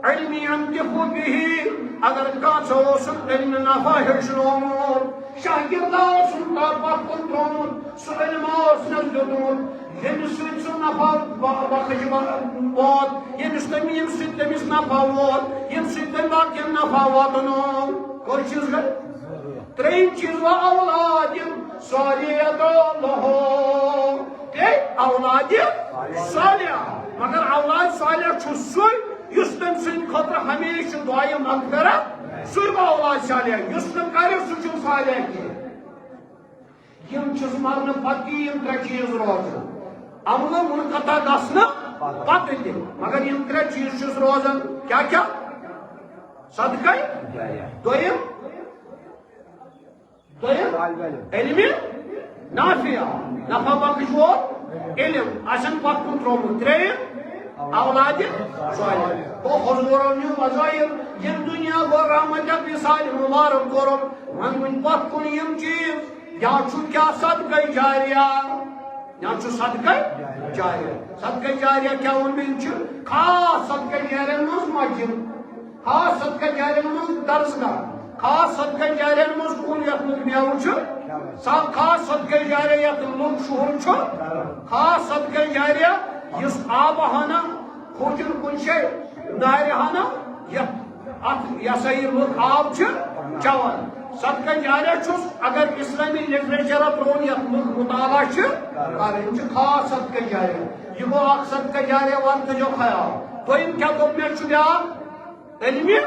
علمی انتفو بھی اگر کانسو سن علم نفع ہشنومون شاگردہ سن تا پتن تھون سن علم آسنل جدون یم سن سن نفع بخشبان وات یم سن یم سن تمیس نفع وات یم سن تم باقیم نفع واتنو کوئی چیز گئے ترین چیز و اولاد صالحیت لہو اولاد صالح مگر اولاد صالح چھو سوئی یس تم سن خطر ہمیشہ دعائی مغفرت سوئی با اولاد صالح یس تم کرے سو چھو صالح کی یم چیز مرن پتی یم تر چیز روزن امن منقطع گسنا پتہ تہ مگر یم تر چیز چھس روزن کیا صدقہ دویم علم نافع نفع بخش وہ علم آسن پتن ترومت تریم اولاد صالح تو حضوروں نے وظائر یم دنیا گو رحمت مثال مبارک کرم من پتن یم چیز یا چھو کیا صدقہ جاریہ یا چھو صدقہ جاریہ صدقہ جاریہ کیا ان میں چھو خاص صدقہ جاریہ نوز مجم خاص صدقہ جاریہ نوز درسگاہ خاص صدقہ جاریہ نوز کون یتمک میاؤ چھو خاص صدقہ جاریہ یتمک شہر چھو خاص صدقہ جاریہ یس آب ہانا خوچن کنشے نائر ہانا یا صحیح لوگ آب چھو چوان صدقہ جاریہ چھوس اگر اسلامی لٹریچر پرون یتمک مطالعہ چھو کرن چھو خاص صدقہ جاریہ یہ وہ آخ صدقہ جاریہ وقت جو خیال تو ان کیا گمنے چھو گیا علمی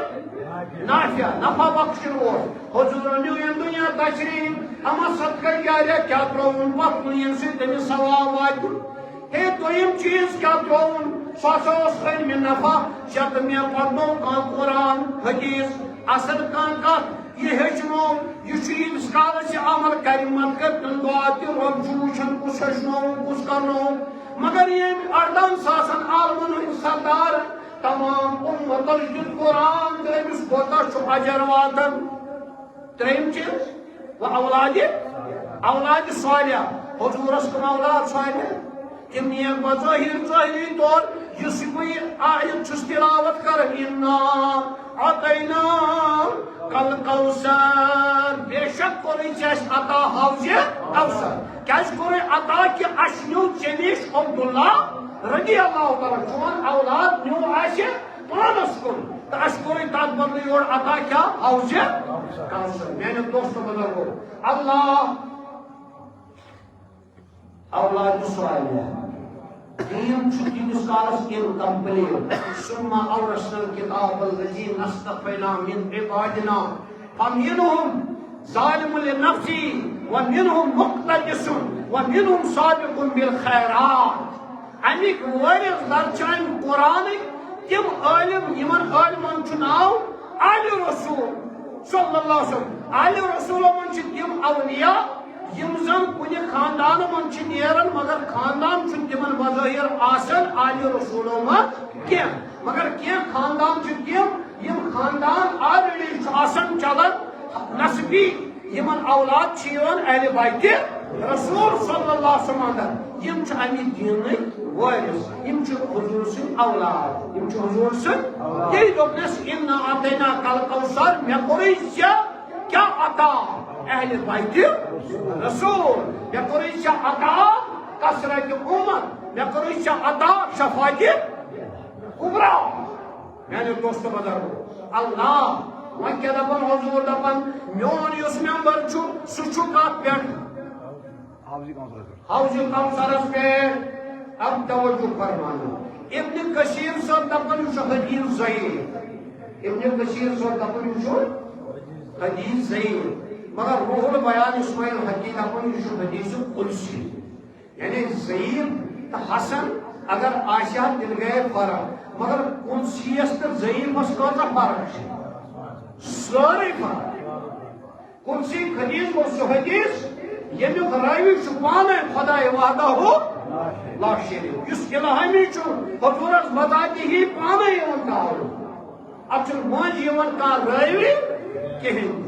نافع نفع بخشن وول حضور نیو یم دنیا تشریف اما صدقہ جاریہ کیا ترون وقت یم سے تمہیں ثواب وات ہے دویم چیز کیا ترون سوسا اس علم نفع شت میں پڑھنو کان قرآن حدیث اصل کان کت یہ ہچنو یہ چیز اس کال سے عمل کریمت کر تن دعا تی رب جوشن کس ہچنو کس کرنو مگر یہ اردن ساسن عالمن سردار تمام امت الجد قرآن تریمس کوتا چھو اجر واتن تریم چیز و اولاد صالح حضور اسکم اولاد صالح تم نیک بظاہر ظاہری طور یس کوئی آیت چھس تلاوت کر انا عطینا کل کوثر بے شک کوئی چیز عطا حوض کوثر کیس کوئی عطا کی اشنو چنیش عبداللہ رضی اللہ تعالیٰ چون اولاد نیو آشے پانس کن تو اشکوری تات بدلی اور عطا کیا حوض کوثر میں نے دوست بزرگو اللہ اولاد صالح دیم چھٹی نسکالس انکمپلیٹ ثم اورثنا الكتاب الذين اصطفينا من عبادنا فمنهم ظالم لنفسه ومنهم مقتصد ومنهم سابق بالخيرات امیک وارث درچان قرآن تم عالم یمن عالمان چھ ناو آل رسول صلی اللہ علیہ وسلم آل رسول من چھ تم اولیاء یم زن کن خاندان من چھ نیرن مگر خاندان چھ تمن بظاہر آسن آل رسول من کی مگر کی خاندان چھ تم یم خاندان آلریڈی چھ آسن چلن نسبی یمن اولاد چھ اہل بیت رسول صلی اللہ علیہ وسلم یم چھ امی دینک وارث یم چھ حضور سن اولاد یم چھ حضور سن یہ دوپنس ان اعطینا کل کوثر میں قریش کیا عطا اہل بیت رسول میں قریش عطا کثرت امت میں قریش عطا شفاعت کبرا میں نے دوست بزرگ اللہ وہاں کیا دپن حضور دپن میون یس ممبر چھو سچو کات پیٹ حوض کوثرس پیٹ اب توجہ فرمانا ابن کثیر صاحب دپن یہ حدیث ضعیف ابن کثیر صاحب دپن یہ حدیث ضعیف مگر روح البیان اسماعیل حقیق دپن یہ حدیث قدسی یعنی ضعیف تو حسن اگر آشا دل گئے فرق مگر قدسیت تو ضعیفس کتا فرق ساری فرق قدسی حدیث کو سو حدیث یمیک راوی پانے خدا وحدہ لا شریک اس الہامی حضورس بذاتی ہی پانے کار اب مجھ راوی کہین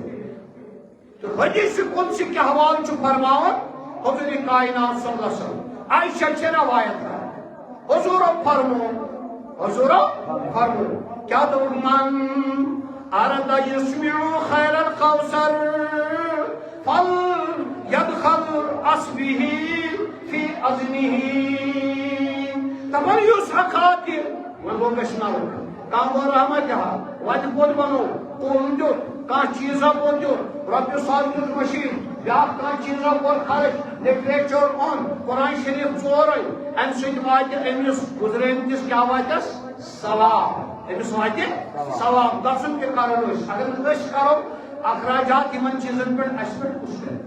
تو حدیث قدسی کے حوالے فرماون حضور کائنات صلی اللہ علیہ وسلم عائشہ چھ روایت حضور فرمو کیا تو من اراد یسمع خیر القوثر فلیدخل اصبه فی اذنه تمن یوس خاطر من وہ کشنا کام و رحمت وت بود بنو قوم جو کا چیز بود جو رب صالح مشین بیاکھ کا چیز بود خرچ لٹریچر آن قرآن شریف ژورے ام سۭتۍ واتہِ أمِس گُزریمتِس کیٛاہ واتٮ۪س ثواب أمِس واتہِ ثواب گژھُن تہِ کرو أسۍ اگر نہٕ أسۍ کرو اخراجات یِمن چیٖزن پٮ۪ٹھ اَسہِ پٮ۪ٹھ کُس کرِ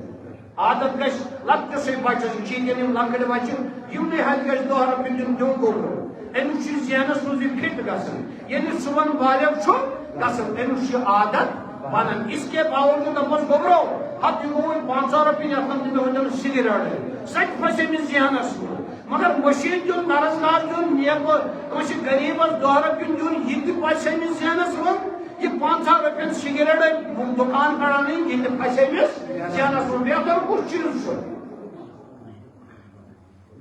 عادت گژھِ لۄکٹِسٕے بچس یہِ چھِ ییٚتٮ۪ن یِم لۄکٕٹۍ بچہِ یِمنٕے ہتہِ گژھِ دۄہ رۄپیہِ دیُن دیُن گوٚبرو أمِس چھُ ذہنس منٛز یہِ فِٹ گژھان ییٚلہِ صُبحن بالغ چھُ گژھان أمِس چھُ عادت بنان اس کے باوجود دپس گوبرو ہتھ دِمو وۄنۍ 500 رۄپیہِ یتھ منٛز دِ مےٚ وۄنۍ سِگریٹ سۄ تہِ پھسے أمِس ذہنس منٛز مگر مٔشیٖد دیُن نرسگار دیُن نیبر کٲنٛسہِ غریٖبس 2 رۄپیہِ دیُن یہِ تہِ پھسہِ أمِس ذہنس منٛز یہ 500 رۄپیَن سِگریٹ دُکان کڑانی یہ تہِ پھسے أمِس ذہنس منٛز بہتر کُس چیٖز چھُ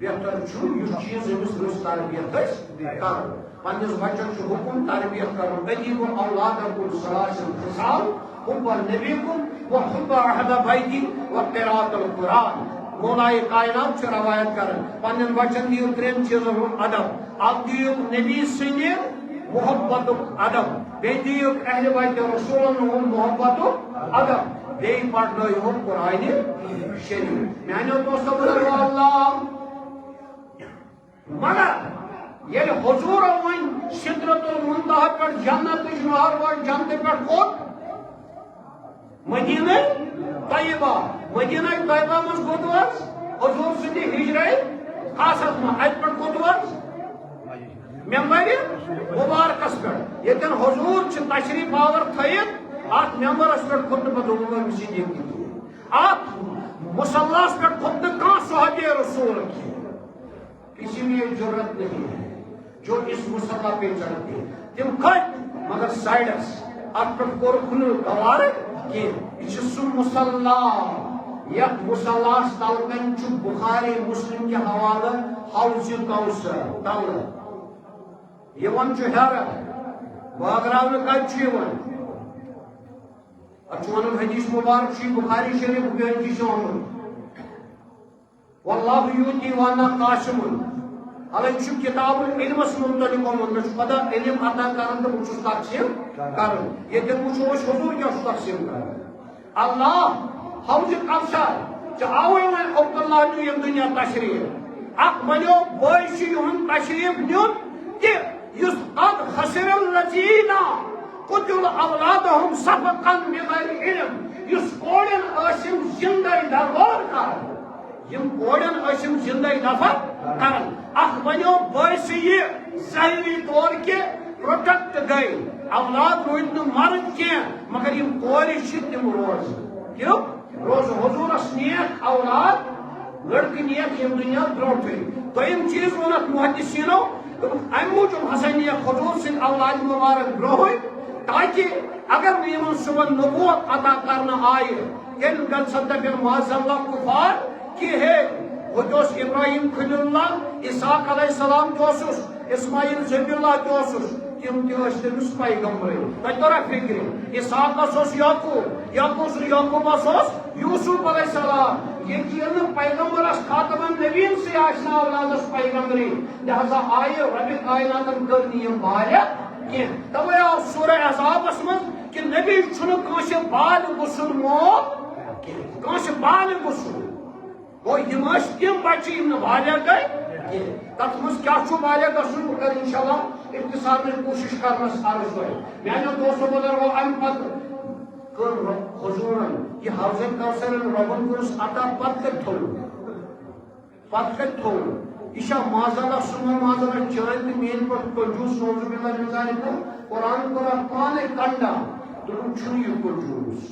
بہتر چھُ یُس چیٖز أمِس رٕژ تربیت أسۍ کرو پننس بچن چھُ حکم تربیت کرُن ادیٖبُ اولادکم ثلاث خصال حب نبیکم وحب اہل بیتی وقراءۃ القرآن مولائے کائنات چھُ روایت کران پنن بچن دیو 3 چیزن ہُنٛد ادب اکھ دیو نبی سٕنٛدِ محبتُک ادب بیٚیہِ دیو اہل بیت رسولن ہُنٛد محبتُک ادب بیٚیہِ پرنٲیہُکھ قرآنِ شریف میانیو دوستو بزرگو اللہ مگر ییٚلہِ حضور وۄنۍ سدرۃ المنتہا پٮ۪ٹھ جنتٕچ نہر وٲلۍ جنتہٕ پٮ۪ٹھ کھوٚت مدینہ طیبہ منٛز کوٚت حظ حضور سٕنٛدِ ہجرے خاصس منٛز اتہِ پٮ۪ٹھ کوٚت حظ ممبرِ مبارکس پٮ۪ٹھ ییٚتٮ۪ن حضور چھِ تشریف آور تھٲیِتھ اتھ ممبرس پٮ۪ٹھ کھوٚت نہٕ پتہٕ ابوٗبکر صدیٖق کِہیٖنۍ اتھ مصلاہس پٮ۪ٹھ کھوٚت نہٕ کانٛہہ صحابی رسول کِہیٖنۍ کسی میں یہ ضرورت نہیں ہے جو اس مصطفیٰ پہ چڑھتے تم کھٹ مگر سائڈس ات پر کورکھن گوار کہ یہ سو مصلاح یا مصلاح تلکن چھ بخاری مسلم کے حوالہ حوض کوثر تل یہ ون چھ ہر باغراون کت چھ ون اچھون حدیث مبارک چھ بخاری شریف بیان چھ واللہ یوتی وانا قاسم علیہ کتاب العلم متعلق مجھے پتہ علم عطا کرن تو بچ تقسیم کرن یہ وچو حضور کیا تقسیم کرن اللہ حوض کوثر چاوے عبداللہ جو یہ دنیا تشریف اک بنو باعث یہن تشریف نیون کہ یس قد خسر الذین قتلوا اولادهم سفقا بغیر علم یس کوڑن اسم زندہ دربار کر یم کوڑن اسم زندہ دفع کرن اخ بنو باعث یہ ظاہری طور کے پروٹیکٹ گئی اولاد روز نہ مرد کی مگر یم کوری چھ تم روز کیوں روز حضور اس نیک اولاد لڑکی نیک یم دنیا برونٹ دویم چیز ونت محدثینو ام موجب حسین حضور سن اولاد مبارک برہوئی تاکہ اگر یمن صبح نبوت عطا کرنا آئے ان گل صدق معاذ اللہ کفار کہ ہے وہ دوست ابراہیم خلیل اللہ اسحاق علیہ السلام دوسوس اسماعیل ذبی اللہ دوسوس تم تیوس تمس پیغمبر تورا فکر اسحاق اسوس یعقوب اسوس یوسف علیہ السلام یہ کین پیغمبر اس خاتم النبیین سے آشنا اولاد اس پیغمبری لہذا آئے رب کائنات کرنی یم باریا کہ توے سورہ احزاب اس من کہ نبی چھن کانش بال گسن موت کانش بال گسن وہ یماش تم بچی یم واریاہ گئی تک مز کیا چھو واریاہ گسن بہ کر انشاءاللہ اختصار میں کوشش کرنس عرض ہوئے میانو دوستو بزرگو ام پت کر حضورن یہ حوض کوثر ربن کرس عطا پت کر تھو یہ معذلہ سنو معذلہ چان تو مین پر کنجوس نوز باللہ من ذالک قرآن قرآن پانے کنڈا تو چھو یہ کنجوس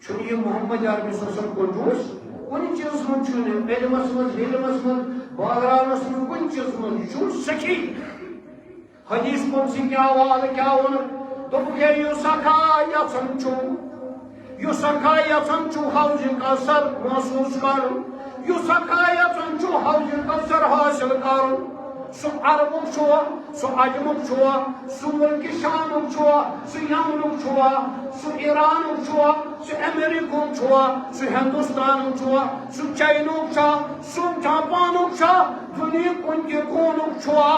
چھو یہ محمد عربی صلی اللہ علیہ وسلم کنجوس کن چیز من چھونے علمس من باغرانس من کن چیز من چھو سکی حدیث کن سی کیا وال کیا ون دپ گے یو سکھا یژن چھو حوض کوثر محسوس کر یو سکھا یژن چھو حوض کوثر حاصل کر سو عربک چھوا سو عجمک چھوا سو ملک شامک چھوا سو یمنک چھوا سو ایرانک چھوا سو امریکک چھوا سو ہندوستانک چھوا سو چینک چھا سو جاپانک چھا دنیا کن تہ کونک چھوا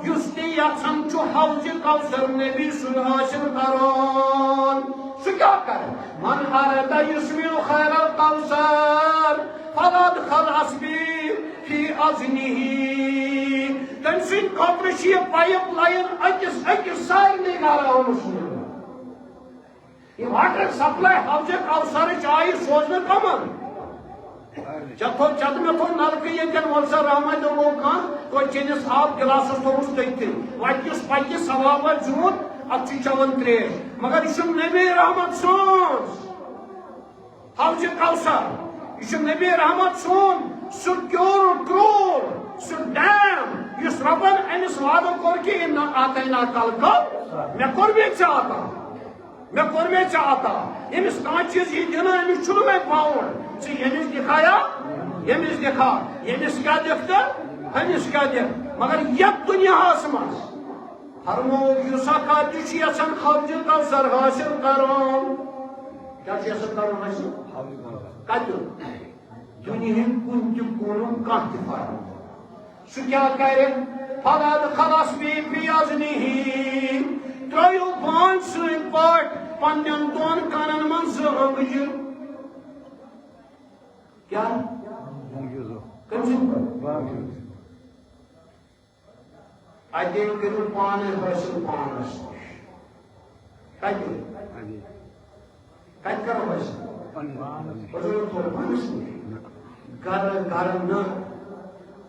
یس تہ یژھان چھُ حوض کوثر نبی سُنٛد حٲصِل کرُن سُہ کیٛاہ کرِ من اراد یسمع خیر الکوثر فليدخل حسبی فی اذنہ تٔمۍ سٕنٛدِ خٲطرٕ چھِ یہِ پایپ لائن أکِس سارنٕے گرس منٛز یہ واٹر سپلائی حوض کوثرٕچ آیہِ سوزنہٕ کمن چت میں تھو نلکہ یتن ولسر رحمت اللہ خان تو چینس آب گلاسس تھوس تھی وتس پکہ ثواب زیوت ات چون تریش مگر یہ نبی رحمت سون حوض کوثر یہ نبی رحمت سون سہ کرور سہ ڈیم اس ربن امس وعدہ کور کہ آتینا کل مے کور مے عطا امس کان چیز یہ دن امس چھُنہٕ مے پاون ژٕ ییٚمِس دکھایا ییٚمِس دکھا ییٚمِس کیٛاہ دِکھ تہٕ ہمِس کیٛاہ دِکھ مگر یتھ دُنیاہس منٛز فرمووُکھ یُس اکھ تہِ چھُ یژھان حوض کوثر حٲصِل کرُن کیٛاہ چھُ یژھان کرُن حٲصِل کتیُک دُنیہٕکۍ کُنہِ تہِ کوٗنُک کانٛہہ تہِ فرق سُہ کیٛاہ کرِ فليدخل حسبی فی اذنہ ترٲیِو بانٛگ سٕنٛدۍ پٲٹھۍ پننٮ۪ن دۄن کنن منٛز زٕ أنٛگجہِ کیا کم اتنے کرو پانے حاصل پانس کت کرو حاصل پانس گر نا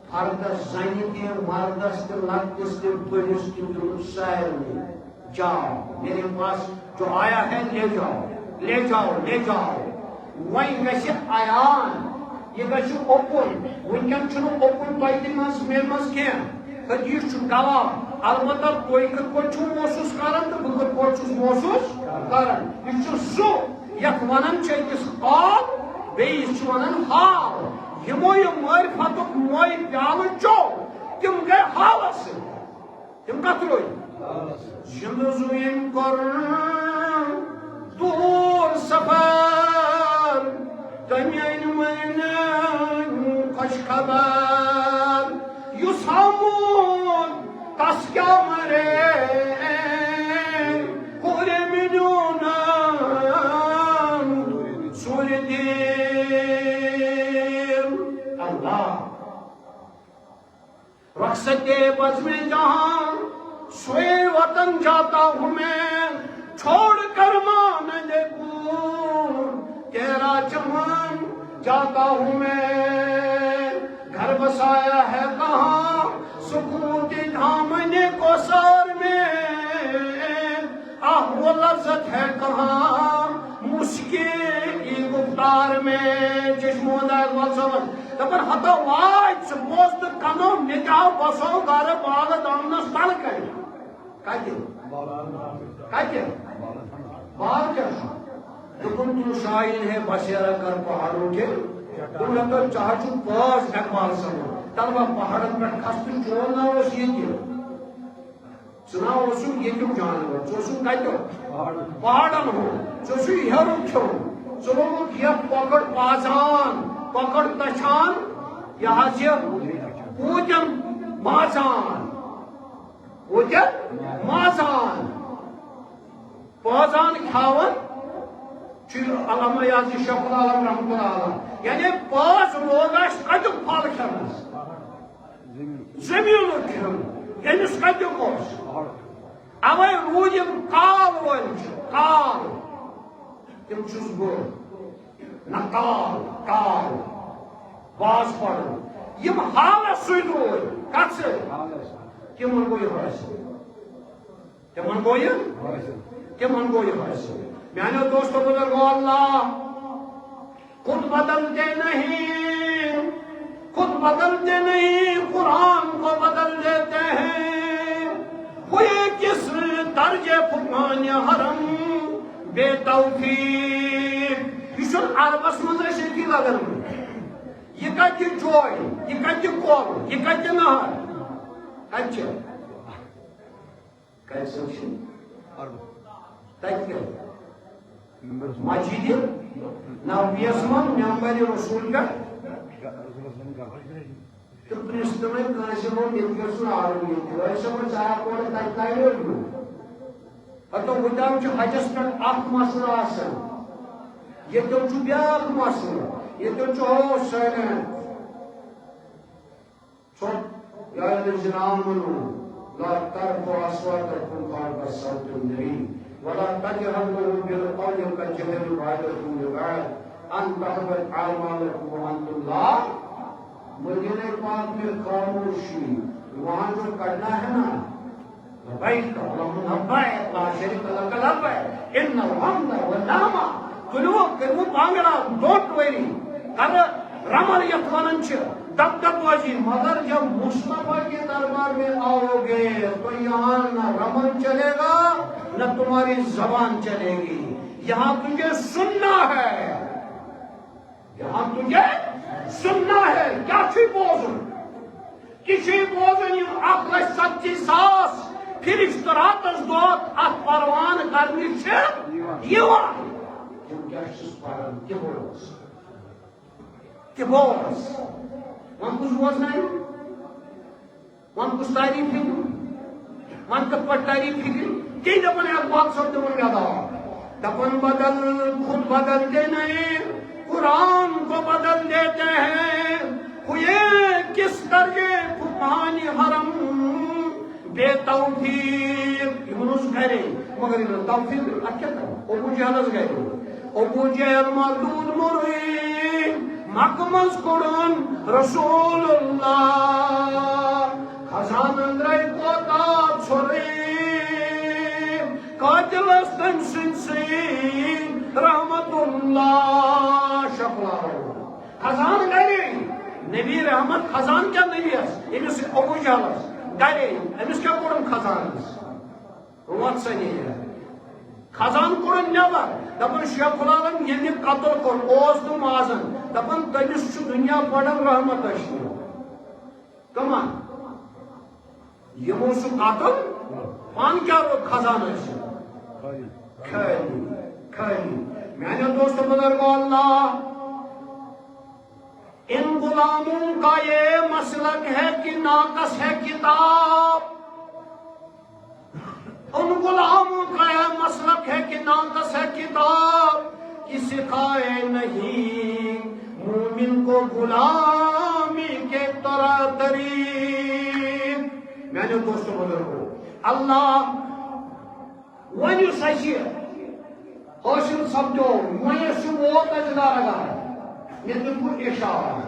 فردس زنی تہ مردس تہ لکٹس تہ بڑس تہ سارے جاؤ میرے پاس جو آیا ہے لے جاؤ وۄنۍ گژھِ عیان یہ گژھِ اوپن ونکٮ۪ن چھُنہٕ اوپن تۄہہِ تہِ منٛز مےٚ منٛز کینٛہہ حدیث چھُ گواہ البتہ تُہۍ کِتھ پٲٹھۍ چھُو محسوٗس کران تہٕ بہٕ کِتھ پٲٹھۍ چھُس محسوٗس کران یہِ چھُ سُہ یتھ ونان چھِ أکِس آب بیٚیِس چھِ ونان حال یِمو یہِ معرفتُک موے پیالہٕ چوٚو تِم گٔے حالس سۭتۍ تِم کتھ روٗدۍ زِندٕ زُویِن کوٚر دوٗر سفر تمین من خوش خبر یُس ہمون تس کیا مرے پورے میون سور دیر اللہ رخصت بزم جہاں سوئے وطن جاتا ہوں میں چھوڑ کر مانند تیرا چمن جاتا ہوں میں گھر بسایا ہے کہاں سکون کے دامن کو سار میں آہ وہ لذت ہے کہاں مشکل گفتار میں چشمون دپن ہتا واج سے پوست کنو نکاح بسو گھر باغ دامنس تل کر باغ کیا دکن تو شائن ہے بسیرہ کر پہاڑوں کے تم لگتا چاہچو پاس اقبال سمو تلوہ پہاڑن پر کھست چولنا اس یہ کیا سنا اسو یہ کیوں جانور چوسو کہتو پہاڑن ہو چوسو یہ رکھو چلو کیا پکڑ پازان پکڑ تچان یہاں سے پوجن مازان پوجن مازان پازان کھاون علامہ یازی شیخ العالم رحمۃ اللہ علیہ یعنی پاس لوگ کتک پھل کھنس زمین کھن یمس کتک اوے روزم کال ول کال تم چھس بہ نہ کال باز پڑ یم حالس سۭتۍ روز کتھ سۭتۍ تمن گوٚو یہِ حٲصِل تمن گوٚو یہِ حٲصِل میانو دوستو بزرگو اللہ خود بدلتے نہیں بدلتے نہیں قرآن کو بدل دیتے ہیں ہوئے کس درجے فقان حرم بے توفیق یہ چھُ عربس منٛز أسۍ أتی لگان یہ کتہِ جوے یہ کتہِ کۄل یہ کتہِ نہر کتہِ چھِ کتہِ سۭتۍ چھِ تتہِ کیٛاہ مسجدِ نبویَس منٛز ممبرِ رسوٗل پٮ۪ٹھ تہٕ پرٛژھ تِمَے کٲنٛسہِ ووٚن ییٚتہِ گژھُن آرُن ییٚتہِ ٲسۍ سَمجھ ژےٚ کوٚر تَتہِ کَتہِ روزُن پَتہٕ وٕنیُک چھُ حجَس پٮ۪ٹھ اکھ مسلہٕ آسان ییٚتیُک چھُ بیٛاکھ مسلہٕ ییٚتیُک چھُ ہو سٲلِم ژوٚٹ یا الذین آمنوا لا ترفعوا أصواتكم فوق صوت النبي ولا تجهروا له بالقول كجهر بعضكم لبعض أن تحبط أعمالكم وأنتم لا مدینہ پاک میں خاموشی وہاں جو کرنا ہے نا لبیک اللہم لبیک لا شریک لک لبیک ان الحمد والنعمہ تلو کرو بانگڑا ڈونٹ ویری کر رمل یت ونن چھ دب دب بازی مگر جب مصطفیٰ کے دربار میں آؤ گے تو یہاں نہ رمل چلے گا نہ تمہاری زبان چلے گی یہاں تجھے سننا ہے یہاں تجھے سننا ہے کیا چھی بوزن کسی بوزن یم 1,70,000 پھر اشتراطس دوت ات پروان کرنی چھ یوان یم کیا چھس پرن کہ بوز ون کس بوزنائیں ون کس تعریف ہے ون کت پر تعریف ہے کی دپن ایک بات سب دمن یادا دپن بدل خود بدلتے نہیں قرآن کو بدل دیتے ہیں ہوئے کس درجے فقان حرم بے توفیق یونس گھرے مگر یہ توفیق اچھا تھا ابو جہل گئے ابو جہل مردود مروی مکمز کڑن رسول اللہ خزان اندرائی کوتا چھوڑی قاتل استن سنسین رحمت اللہ شکلہ خزان گئے نبی رحمت خزان کیا نبی ہے امس ابو جہل گئے امس کیا کڑن خزان روات سنی ہے خزان کڑن نیبر دپن شیخ العالم یہ قتل کر اوز تو مازن دپن تمس دنیا پڑن رحمت اشن کمان یمو سو قتل پان کیا رو خزان اشن کھائی میانے دوست بزرگو اللہ ان غلاموں کا یہ مسلک ہے کہ ناقص ہے کتاب ان غلاموں کا یہ مسلک ہے کہ ناقص ہے کتاب کہ سکھائے نہیں مومن کو غلامی کے طرح طریق میں نے دوستوں بزرگو اللہ ونیو سچی حاصل سمجھو میں سے ووت اجدار اگر یہ تم کو اشارہ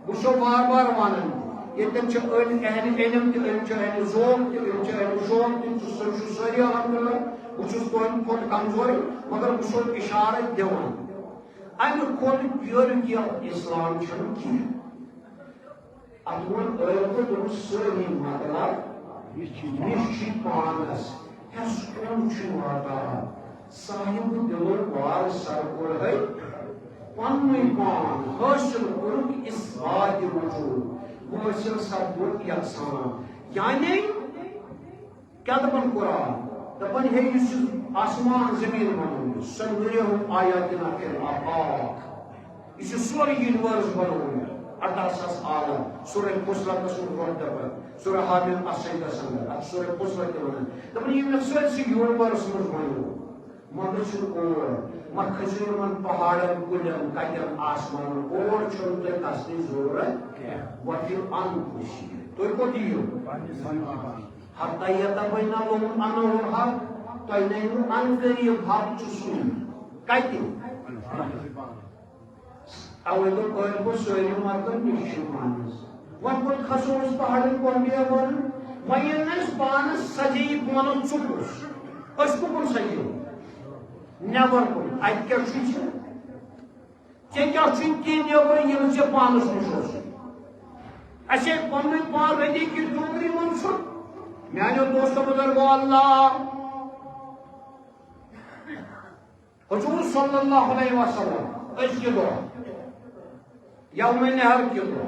بچو بار بار وانن یہ تم چھ اہل علم تم چھ اہل ذوق تم چھ اہل شوق تم چھ ساری الحمدللہ بچس کوئی کھوٹ کمزوری مگر بچو اشارہ دیوان اگر کھوٹ پیور کیا اسلام چھن کی اتون ایتو تم سری مطلب نشی پانس ہس کون چھ واتا صاحب دلو وار سرکور ہے پنوی پان حاصل کرک اس بات وجود حاصل سپد یکساں یعنی کیا دپن قرآن دپن ہے اس آسمان زمین بنو سنوریم آیاتنا فی الآفاق اس سورہ یونیورس بنو 18 عالم سورہ فصلت سورہ دپن سورہ حامل السجدہ سنگر سورہ فصلت دپن یہ سورسی یونیورس بنو مگر چھ اور مکھجر من پہاڑن کلن کتن آسمان اور چھن تہ تسنی ضرورت وفی انفسی تو کو دیو حتی یتبین لهم انه الحق تو نہیں ان قریب حق چسون کتی اول تو کوئی کو سوئی مطلب نشو مانس وان کو خسوس پہاڑن کو بیا ون وینس پانس سجی پونن چکوس اس کو کن سجی نیبر کن ات کیا چھ ٹھیک کیا چھ کی نیبر یہ چھ پانس نشوس اچھے پنوی پان ردی کی ٹوکری من چھو میانیو دوستو بزرگو اللہ حضور صلی اللہ علیہ وسلم اس کی دو یوم نہر کی دو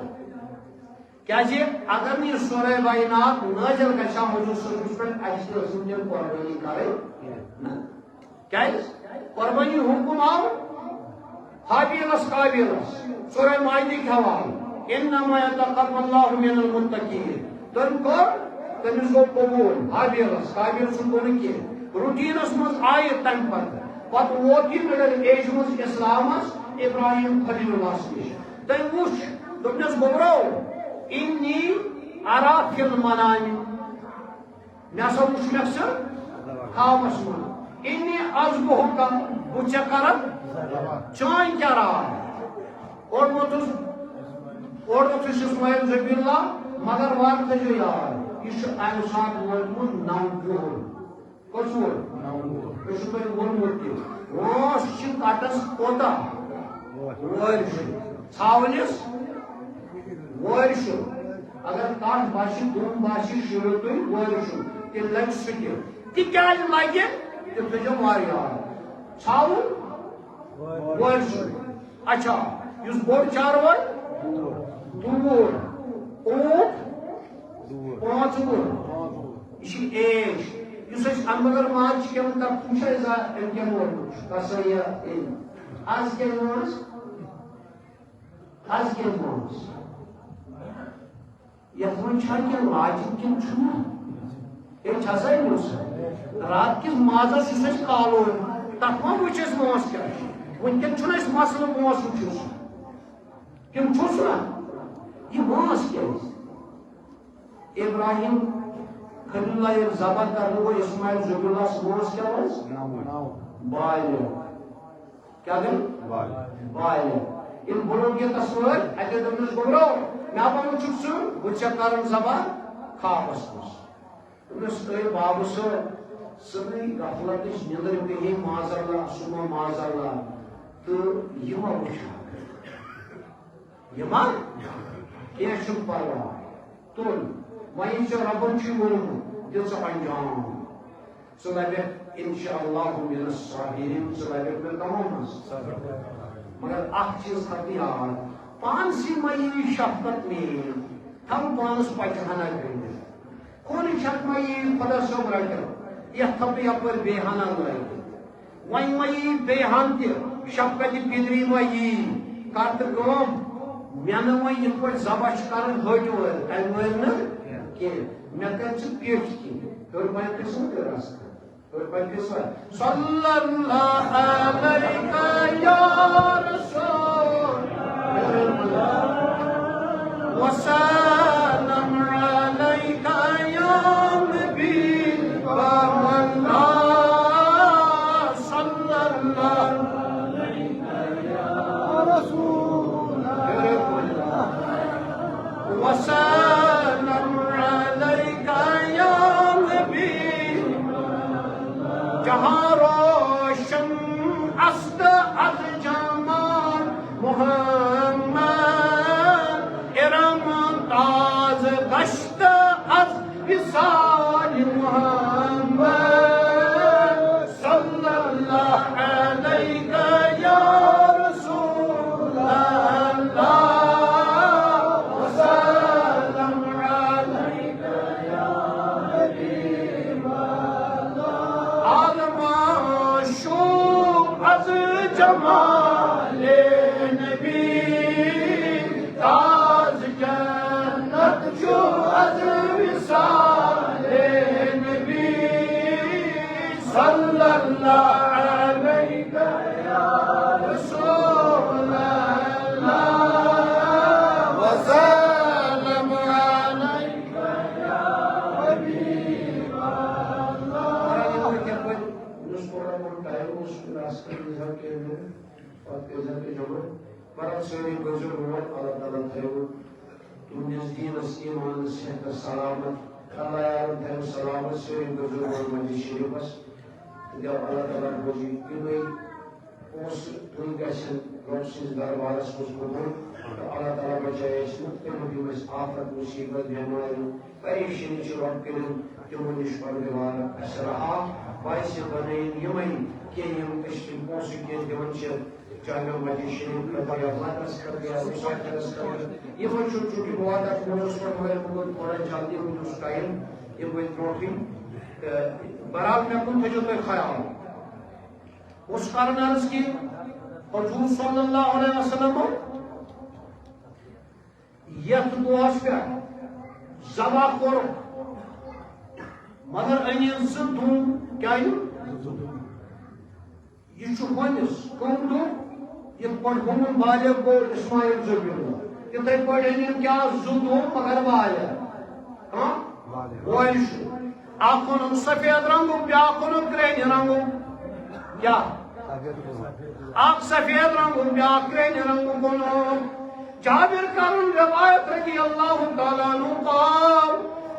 کیا جی اگر نہیں سورہ بینات نازل گژھا حضور صلی اللہ علیہ وسلم اجل رسول قربانی کرے کیا قربانی حکم آو حابیلس قابیلس سورہ مائدی کے حوالے انما یتقبل اللہ من المتقین تم کو تمس گو قبول حابیلس قابیل سن کو کی روٹینس مز آئے تم پتہ ووت یہ مڈل ایج مز اسلامس ابراہیم خلیل اللہ نش تم وچ دپنس گوبرو انی ارا فی المنام مے سا وچ مکسر خوابس من انی اذبحک بہ چھ کرن چان کیا رہا اور موتس اسماعیل ذبی اللہ مگر وقت جو یار یہ ام سات ووتمت 9 دۄہن کس ووت یہ تھی وونمت تہ روش کٹس کوتاہ ژھاونس وٲرِش اگر کٹ باسہِ دۄن باسہِ شیٖرِو تُہۍ وٲرِش تیٚلہِ لگہِ سُہ تہِ تِکیٛازِ لگہِ تیٚلہِ تھٲیزیو واریاہ ژھاوُن وٲرِش اچھا یُس بوٚڑ چاروٲے دوٗر اوٗنٹ 5 یہِ چھِ ایج یُس أسۍ اَمہِ بغٲر ماز چھِ کھٮ۪وان تَتھ چھُ اَسہِ أمۍ کیٛاہ ووٚنمُت کسا یہِ آز کیٛاہ ووٚنُس آز کیٛاہ ووٚنُس یتھ من چھا کینٛہہ لاجِک کِنہٕ چھُنہٕ أمۍ چھا سا أنِس رات کِس مازس یُس أسۍ کالو تتھ ما وٕچھ اَسہِ مٲنٛس کیٛاہ چھُ وٕنکٮ۪ن چھُنہٕ اَسہِ مسلہٕ مٲنٛس وٕچھُس کِنہٕ چھُس نا یہِ مٲنٛس کیٛازِ ابراہیم خلیل اللہ ییٚلہِ ذبح کرنہٕ گوٚو اسماعیل ذبی اللہس مٲنٛس کیٛاہ ٲس بالہِ کیٛاہ گٔے بالہِ ییٚلہِ بُڑٕ گیٖتس سۭتۍ اَتہِ دوٚپنس گوٚبرو مےٚ ہا چھُکھ ژٕ بہٕ چھَکھ کران ذبح خوابس منٛز دوٚپنس اے بابہٕ صٲب سٲرٕے غفلتٕچ نِندٕر پیٚیہِ معذاللہ سُہ ما معذاللہ تہٕ یہِ ما وٕچھکھ یہِ ما کینٛہہ چھُنہٕ پرواے تُل وۄنۍ ژےٚ رۄبن چھُے ووٚنمُت دِ ژٕ انجام ژٕ لبکھ انشاء اللہ من الصابرین ژٕ لبکھ مےٚ کمو منٛز مگر اکھ چیٖز تھاو یاد پانسٕے ما یی شفقت میٲنۍ تھاو پانس پچہِ ہنا گٔنڈِتھ کُنہِ چھکھ ما یی خۄدا صٲب رٔٹِتھ یتھ تھاو بہٕ یپٲرۍ بیٚیہِ ہنا لٲگِتھ وۄنۍ ما یی بیٚیہِ ہن تہِ شفقتِ پِدری ما یی کر تہٕ کٲم مےٚ نہٕ وۄنۍ یِتھ پٲٹھۍ ذبح چھِ کران ۂٹۍ وٲلۍ تمہِ وٲلۍ نہٕ کینٛہہ مےٚ کر ژٕ پیٚٹھۍ کِنۍ ہیوٚر پہن کھٔسوٕ تہٕ رستہٕ ہیوٚر پہن کھٔسوا صلی اللہ علیہ یا رسول وسلم علیک یا نبی اللہ صلی اللہ علیہ یا رسول وسلم علیک یا نبی جہاں روشن است از جمال محمد ارم تاز گشت از وصال محمد صلی اللہ علیہ یا رسول اللہ وسلم علیک یا حبیب اللہ عالم شوق از جمال نبی تاز جنت جو از وصال نبی صلی اللہ علیہ یا رسول اللہ وسلم علیک یا حبیب اللہ تعالیٰ تھو تہندس دینس ایمان صحت سلامت اللہ یارن تھو سلامت سوری گزر مسجد شریفس دو اللہ تعالیٰ بوزی یمے پونس تم گھن رب سٕنٛدِس دربارس منٛز قبول تو اللہ تعالیٰ بچائے اس مختلف آفت مصیبت بیماری پریشانی چھ رب کرن تمن نش پروردگار اس رہا باعث بنائیں یمن کہ یم کشم پوسہ کی تمن چھ جامع مسجد شریف خطر یا مدرس کر یا مساجد کر یمن چھ بہت اچھا موضوع پر بہت تھوڑا جلدی ہو اس ٹائم یہ کوئی ٹروفی برحال میں کن تھجو تو خیال اس کارن عرض کی حضور صلی اللہ علیہ وسلم یت دعاس پہ ذبح کور مگر ان سہ دون کیا یہ ونس کم دون یہ پہ ہم بالغ گو اسماعیل ذبیح تتھے پہ ان کیا زو دون مگر بالغ ہاں وائش اخن سفید رنگو بیاکن کرین رنگو کیا اخ سفید رنگو بیا کرین رنگو کنو جابر کرن روایت رضی اللہ تعالیٰ عنہ قال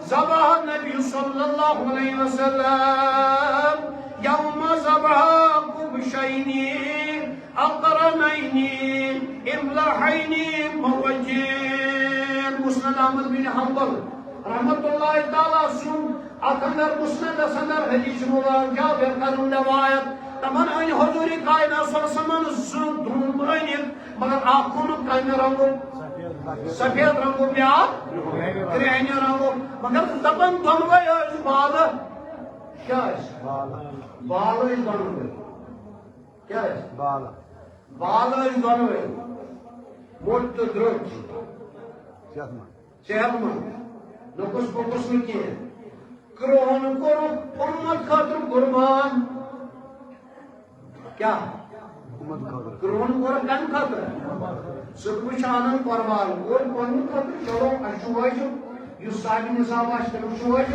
ذبح النبی صلی اللہ علیہ وسلم یوم ذبح قبشین اقرنین املحین موجین مسند احمد بن حنبل رحمت اللہ تعالیٰ سن اندر مسند اندر حدیث مبارک جابر کرن روایت تمن ان حضور کائنات صلی اللہ علیہ وسلم دھوم ان مگر آخون کم رنگو سفید رنگو بیا کرہنی رنگو مگر دپن دونوے اس بال کیا ہے بال اس دونوے کیا ہے بال اس دونوے موٹ درج صحت مند نقص پوکس میں کیے کرون کو امت خاطر قربان کیا کرون کو کن خاطر سب شانن قربان اور پن خاطر چلو اشواج یہ صاحب نصاب اشتر اشواج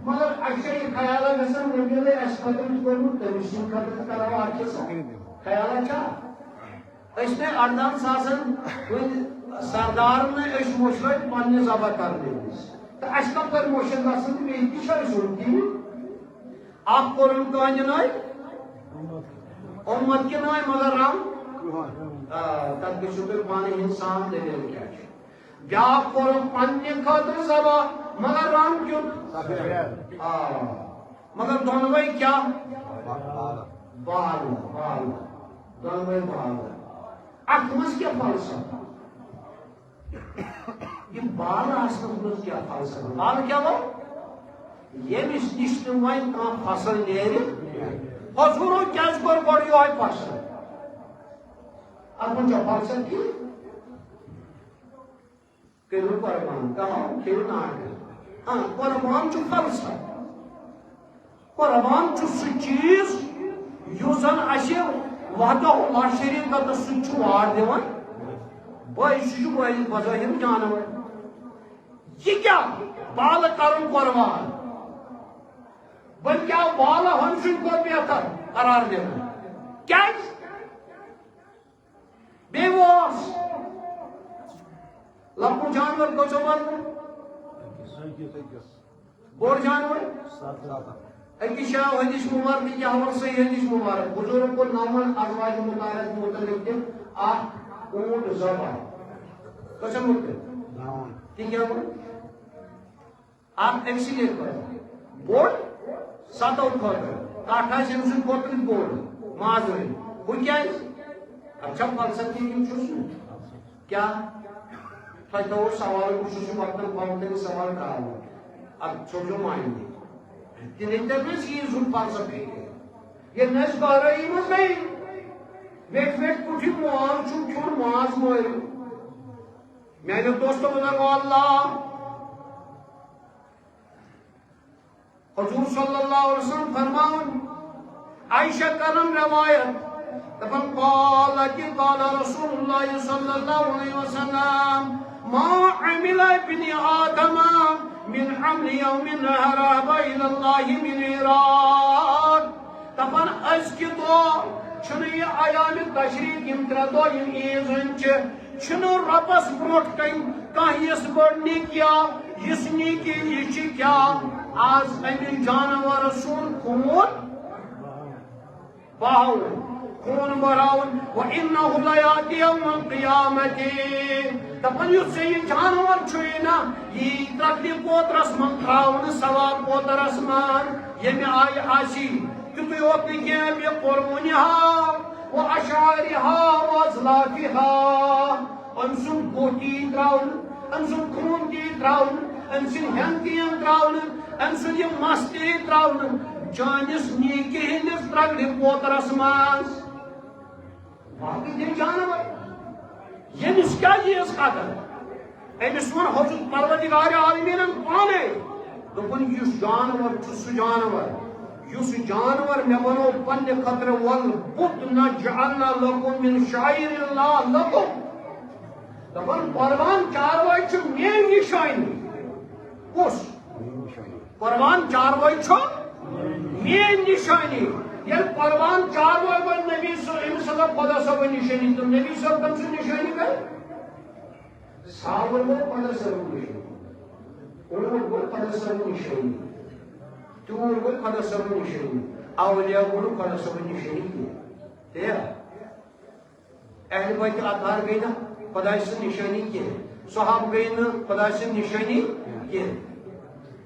مگر اکثر یہ خیال گسن نبی اس خاطر کو تمشین خاطر کرا اچھا خیال کیا اس نے اردان ساسن سردار نے اس مشرق پن ذبح کر دی تو اس کا پر موشن گسن میں کی شر سنتی آپ قرن کو انجنائی امت کے نائے مگر رام تک کے شکر پانے انسان دے دے کیا بیا قرن پنی خاطر ذبح مگر رام کیوں مگر دونوئی کیا بال دونوئی بال اکمس کیا فلسفہ یہ بال آسنس کیا فلسفہ بال کیا وہ یہ نشت وائن کام فصل نیری حضورو کیس پر بڑی ہوئی فصل اب جو فلسفہ کی کلو قربان کہاں کلو ناٹ ہاں قربان جو فلسفہ قربان جو سی چیز یوزن اشی وحدہ اللہ شریف کا سچو وار دیوان بائی شجو بائی بظاہر جانور یہ کیا بال کرن قربان بلکہ بال ہنسن کو بہتر قرار دینا کیا بے واس لپو جانور کو چوبر بور جانور اکی شاہ حدیث مبارک کی حوال سے حدیث مبارک بزرگ کو نامن ازواج مطالعات متعلق کے اونٹ ذبح کسم ہوتے ٹھیک ہے آپ ایکسیلیٹ کریں بورڈ ساتھ آؤٹ کھوٹر کاٹھا سے اسے کھوٹر بورڈ ماز ہوئی وہ کیا ہے اچھا فلسفہ کی کیوں چوز کیا فائدہ وہ سوال کو شوشو وقتاً پاؤنتے نے سوال کہا ہوا اب چھوٹو مائیں گے تین انٹرنیس کی زن فلسفہ ہے یہ نس بارہی مز نہیں ویٹ کٹھی مواز چھو کیوں مواز موئے میں نے دوستوں بزرگو اللہ حضور صلی اللہ علیہ وسلم فرماؤں عائشہ کرم روایت تبن قال رسول اللہ صلی اللہ علیہ وسلم ما عمل ابن آدم من حمل یوم رہراب الى اللہ من ایراد تبن از کی دو چھنی ایام تشریق امتردو یم ایزن چھنو ربس بروٹ کہیں اس بڑھنی کیا اس نیکی یہ کیا آج امی جانور سون خون باہو خون براون وَإِنَّهُ لَيَأْتِي يَوْمَ الْقِيَامَةِ دپن یُس ژےٚ یہِ جانور چھُے نا یہِ ترکرِ پوترس منٛز تراونہٕ ثواب پوترس منٛز ییٚمہِ آیہِ آسی تیُتُے یوت نہٕ کینٛہہ بِقُربُنِہا وَأَشْعَارِہا وَأَزْلَافِہا أمۍ سُنٛد کوہ تی تراونہٕ أمۍ سُنٛد خوٗن تی تراونہٕ أمۍ سٕنٛدۍ ہٮ۪نٛد تی تراونہٕ أمۍ سُنٛد یہِ مس تی تراونہٕ چٲنِس نیٖکہِ ہٕنٛدِس ترکرِ پوترس منٛز باقٕے تِم جانور ییٚمِس کیٛاہ ییٖژ قدر أمِس ووٚن حضرت پروردگارِ عالمیٖنن پانے دوٚپُن یُس جانور چھُ سُہ جانور یُس جانور مےٚ وَنو پننہِ خٲطرٕ وَل بُدنا جعلنا لكم من شعائر الله لكم دپن قربان چاروٲے چھُ میٲنۍ نِشٲنی کُس قربان چاروٲے چھُ میٲنۍ نِشٲنی ییٚلہِ قربان چاروٲے وۄنۍ نبی صٲب أمِس ہسا خۄدا صٲبن نِشٲنی تہٕ نبی صٲب کٔمۍ سٕنٛز نِشٲنی کر صابر گوٚو خۄدا صٲبن نِشٲنی اوٗر گوٚو خۄدا صٲبن نِشٲنی تیوٗر گوٚو خۄدا صٲبن نِشٲنی اولیا گوٚو نہٕ خۄدا صٲبن نِشٲنی کینٛہہ تیٚلہِ اہلِ بیتِ اطہار گٔے نہٕ خۄداے سٕنٛز نِشٲنی کینٛہہ صحاب گٔے نہٕ خۄداے سٕنٛز نِشٲنی کینٛہہ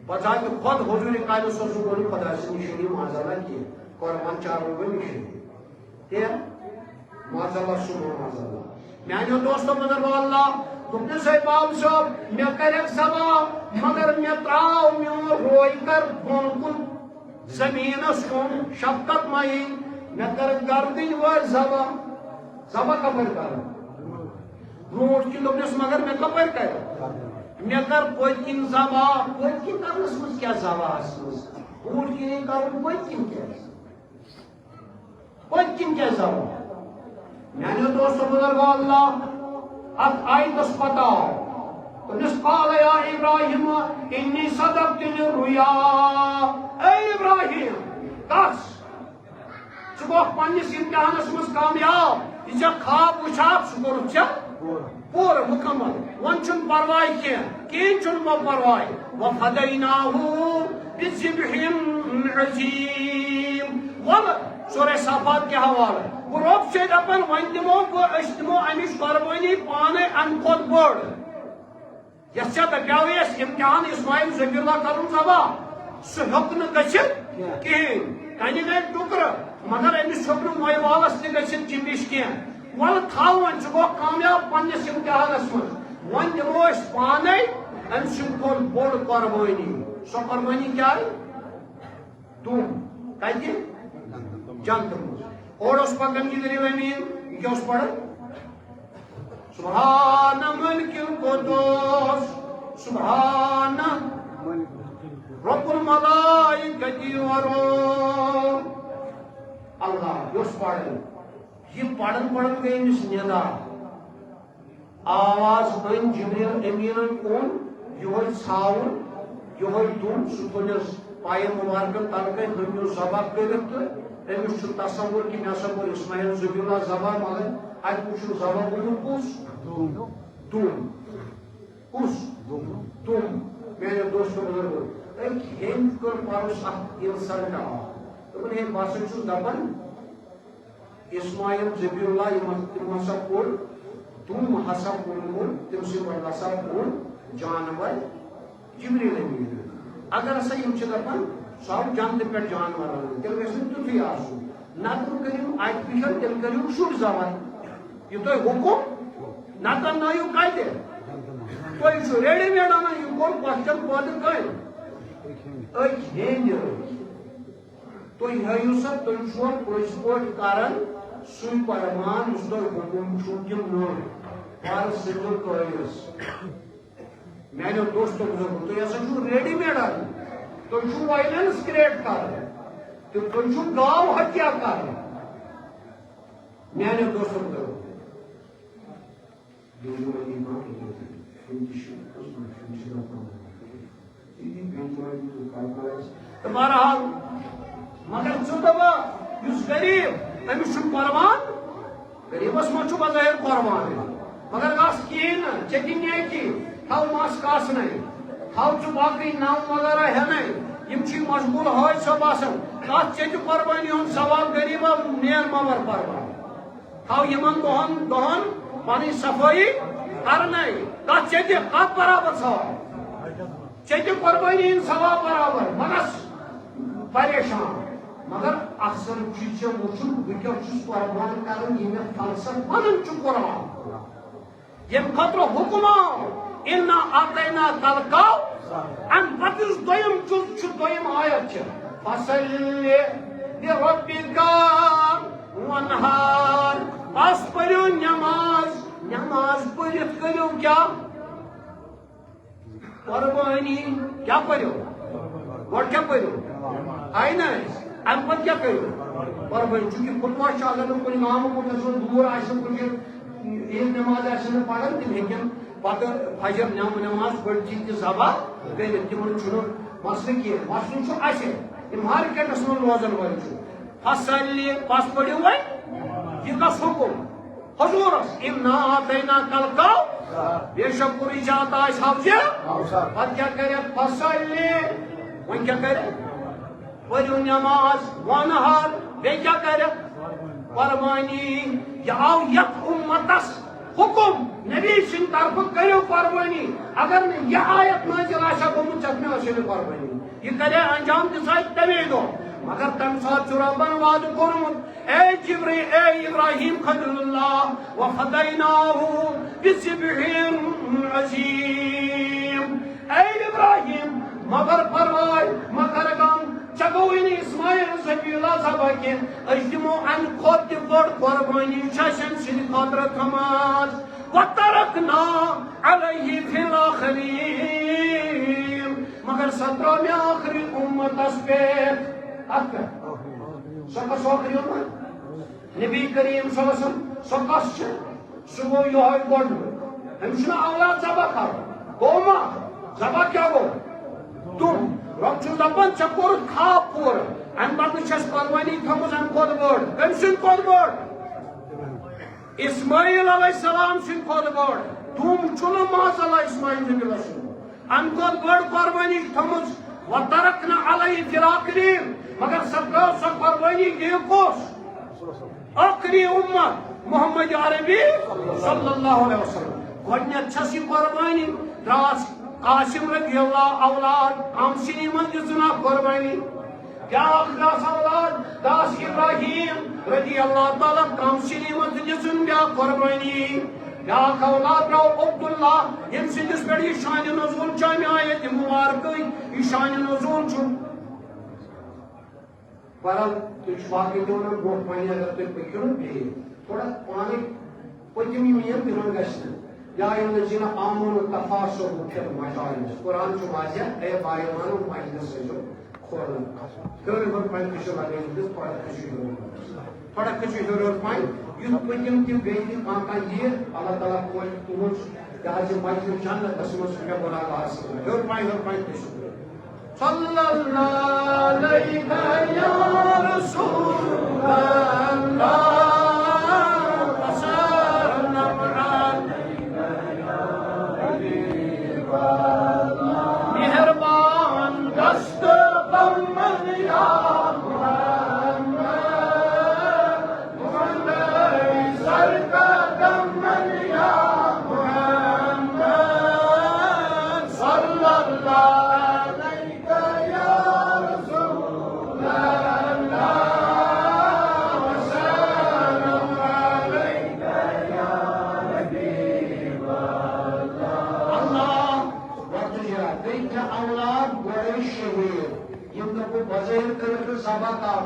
بذاتِ خۄد حضوٗرِ کالہِ سُہ گوٚو نہٕ خۄداے سٕنٛز نِشٲنی معاذاللہ کینٛہہ قربان چاروٲے گوٚو نِشٲنی تیٚلہِ معاذاللہ سُہ گوٚو معاذاللہ میانیو دوستو بُزرگو اللہ دوٚپنَس ہے باب صٲب مےٚ کَرٮ۪کھ ذبح مگر مےٚ ترٛاو میون روے کر بۄن کُن زٔمیٖنَس کُن شفقت مایی مےٚ کٔرٕکھ گردٕنۍ وٲرۍ ذبح کپٲرۍ کَرٕ برونٛٹھ کِنۍ دوٚپنَس مگر مےٚ کپٲرۍ کَرِ مےٚ کر پٔتۍ کِنۍ ذبح پٔتۍ کِنۍ کَرنَس منٛز کیٛاہ ذبحَس منٛز برونٛٹھ کِنی کَرُن پٔتۍ کِنۍ کیٛاہ ذبح میانیو دوستو بُزرگو اللہ اتھ آیتس پتہ دوٚپنَس قال یا ابراہیم انی صدقتنی الرؤیا اے ابراہیم کس ژٕ گوٚکھ پننِس امتحانس منٛز کامیاب یہِ ژےٚ خواب وٕچھاتھ سُہ کوٚرُتھ ژےٚ پوٗرٕ مُکمل وۄنۍ چھُنہٕ پرواے کِہیٖنۍ چھُنہٕ وۄنۍ پرواے وفدیناہُ بذبح عظیم وَلہٕ سورہ صافات کے حوالہٕ گوٚو رۄب چھُ دپان وۄنۍ أسۍ دِمو امِچ قۄربٲنی پانے امہِ کھۄتہٕ بٔڑ یَتھ ژےٚ دپیاوٕے اَسہِ امتحان اسماعیل ذبیح اللہ کرُن ذبح سُہ ہیوٚک نہٕ گٔژھِتھ کِہیٖنۍ کنہِ گٔے ٹُکرٕ مگر أمِس ہیوٚک نہٕ مۄیہِ والس تہِ گٔژھِتھ چِمِش کینٛہہ وَلہٕ تھاو وۄنۍ ژٕ گوٚکھ کامیاب پننِس امتحانس منٛز وۄنۍ دِمو أسۍ پانے أمۍ سٕنٛدِ کھۄتہٕ بوٚڑ قۄربٲنی سۄ قۄربٲنی کیٛاہ تُم کتہِ جنتہٕ منٛز اور اوس پکان جبریٖل امیٖن یہِ کیٛاہ اوس پران سبحان ملک القدوس سبحان رب الملائکۃ والروح اللہ یہِ اوس پران یہ پڑھن گئی أمِس نِدا آواز أنۍ جبریٖل امیٖنن اوٚن یِہوے ژھاوُن یِہوے دُم سُہ تُلِس پایَن مُبارکن تلکے ہٕنٛدیو ذبح کٔرِتھ تہٕ أمِس چھُ تصور کہِ مےٚ ہسا کوٚر اسماعیل ذبیح اللہ ذبح مگر اَتہِ وٕچھُن ذبح گوٚمُت کُس دُم کُس دُم میانیو دوستو بُزرگو أکۍ ہیٚمۍ کٔر پَرُس اکھ اِنسلٹ اکھ دوٚپُن ہے بہٕ ہسا چھُس دپان اسماعیل ذبیح اللہ تِم ہسا کوٚر دُم ہسا کوٚرمُت تٔمۍ سٕنٛدۍ پٮ۪ٹھ ہسا کوٚر جانور جبریٖل امیٖن اگر ہسا یِم چھِ دپان سُہ آو جنتہٕ پٮ۪ٹھ جانور اَننہٕ تیٚلہِ گژھِ نہٕ تیُتھُے آسُن نتہٕ کٔرِو اَتہِ پٮ۪ٹھ تیٚلہِ کٔرِو شُر ذبح یہِ تۄہہِ حُکُم نتہٕ اننٲیِو کتہِ تُہۍ چھِو ریڈی میڈ انان یہِ کوٚر کوسچن پٲدٕ کٔمۍ أکۍ ہیٚنٛدۍ تُہۍ ہٲیِو سا تُہۍ چھُوا پٔزۍ پٲٹھۍ کران سُے قۄربان یُس تۄہہِ حُکُم چھُو کِنہٕ نہٕ پر سِدُر کٲرِس میانیو دوستو بُزرگو تُہۍ ہسا چھُو ریڈی میڈ انان تُہۍ چھُو وایلنس کریٹ کران تُہۍ چھُو گاو ہتیا کران میانیو دوستو بُزرگو بہرحال مگر ژٕ دپا یُس غریب أمِس چھُنہٕ قۄربان غریبس منٛز چھُ بظٲہِر قۄربان مگر گژھ کِہیٖنۍ نہٕ ژےٚ دِ نیکی تھاو مس کاسنے تھاو ژٕ باقٕے نو وغیرہ ہٮ۪نے یِم چھِ مشغوٗل حٲج صٲب آسان تتھ ژےٚ تہِ قۄربٲنی ہُنٛد ثواب غریبا نیر مَبر قۄربان تھو یمن دہن پانی صفائی کرنے تک چیتہ کت برابر ثواب چیتہ قربانی ہند ثواب برابر مگس پریشان مگر اکثر چیز وچن بہت قربان کران یہ فلسفہ پنن قرآن یم خطر حکم انا آتینا کلکاو ام پتس دویم چیز دویم آیت فصل لربک وانحار پس پڑھو نماز پڑھت کرو کیا قربانی کیا پڑھو گوڑ کیا پڑھو آئی نا ام پت کیا کرو قربانی چونکہ خطبہ اگر کن امام کو دور آسن کن عید نماز آسن پڑھن تم ہیکن پتہ فجر نماز بڑ چیز ذبح کر تمن مسئلہ کی مسئلہ اسے مارکیٹس من روزن ول فصلی پس پڑھو وی یہ کس حکم حضورس انا آتینا کلکاو بے شک کوئی جاتا آس حفظہ پتہ کیا کرے فصلی ون کیا کرے پڑھو نماز وانحار بے کیا کرے قربانی یہ آو یک امتس حکم نبی سن طرف کرو قربانی اگر یہ آیت نازل آشا گومت چت میں آسے قربانی یہ کرے انجام دسائے تمے دو مگر تم ساتھ ربن وعد کورمت اے ابراہیم خلیل اللہ وفدیناہ بذبح عظیم اے ابراہیم مگر پروائی مگر غم چگوین اسماعیل ذبیحہ ذبح کے اجدمو ان خود بڑ قربانی چشن سن خاطر تھماز وترکنا علیہ فی الاخرین مگر 17 میں آخری امت اس پہ سکس آخری امت نبی کریم صلی اللہ علیہ وسلم سکس صبح یہ گوڑ ہمشنا اولاد ذبح کر گوما ذبح کیا گو تم رب چھو دپان چھ کورت خواب پور ان پتہ چھس قربانی تھمز ان خود بڑ کم سن خود بڑ اسماعیل علیہ السلام سن خود بڑ تم چھو ماز اللہ اسماعیل ذبیحہ اللہ ان خود بڑ قربانی تھمز وترکنا علیہ فی الاخرین مگر سب سب قربانی یہ کوس آخری امت محمد عربی صلی اللہ علیہ وسلم گوڑنیت چھسی قربانی دراس قاسم رضی اللہ اولاد قامسینی من جزنا قربانی کیا اخلاص اولاد داس ابراہیم رضی اللہ تعالیٰ قامسینی من جزن بیا قربانی کیا اولاد رو عبداللہ یم سندس پر یہ شان نزول چاہمی آیت مبارکی یہ شان نزول چھو برحال تجھ واقعی دونا گوٹ پانی اگر تجھ پکیون بھی تھوڑا پانی پتیمی میم دنوں گشن یا الذین آمنوا تفاسوا فی المجالس قرآن چھو واضح اے بائیمانو مجلس سے جو کھولن کر بر پانی کشو لگے دس تھوڑا کشی ضرورت پانی یہ پتیم کی بیٹی آنکھا یہ اللہ تعالیٰ کوئی تمہج یہاں سے مجلس جنت اسمس میں بنا لازم ہے ضرورت پانی کشو صلی اللہ علیہ یا رسول اللہ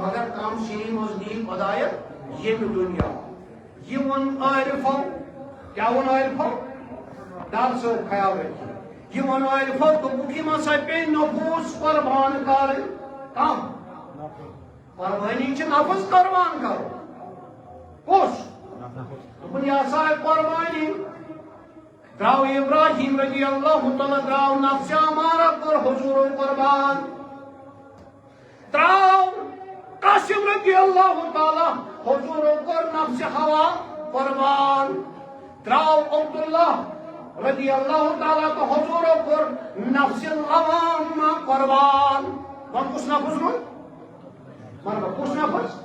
مگر کام شیری مزدیق ہدایت یہ بھی دنیا یہ ون عارفو کیا ون عارفو دار سے خیال رکھیں یہ ون عارفو تو بکی مسا پہ نفوس قربان کر کم قربانی چھ نفس قربان کرو کس دنیا صاحب قربانی دراو ابراہیم رضی اللہ تعالی دراو نفس ہمارا پر حضور قربان دراو قاسم رضی اللہ تعالی حضور کر نفس ہوا قربان دراو عبداللہ رضی اللہ تعالی تو حضور کر نفس العوام قربان کون کس نفس من مربع کس نفس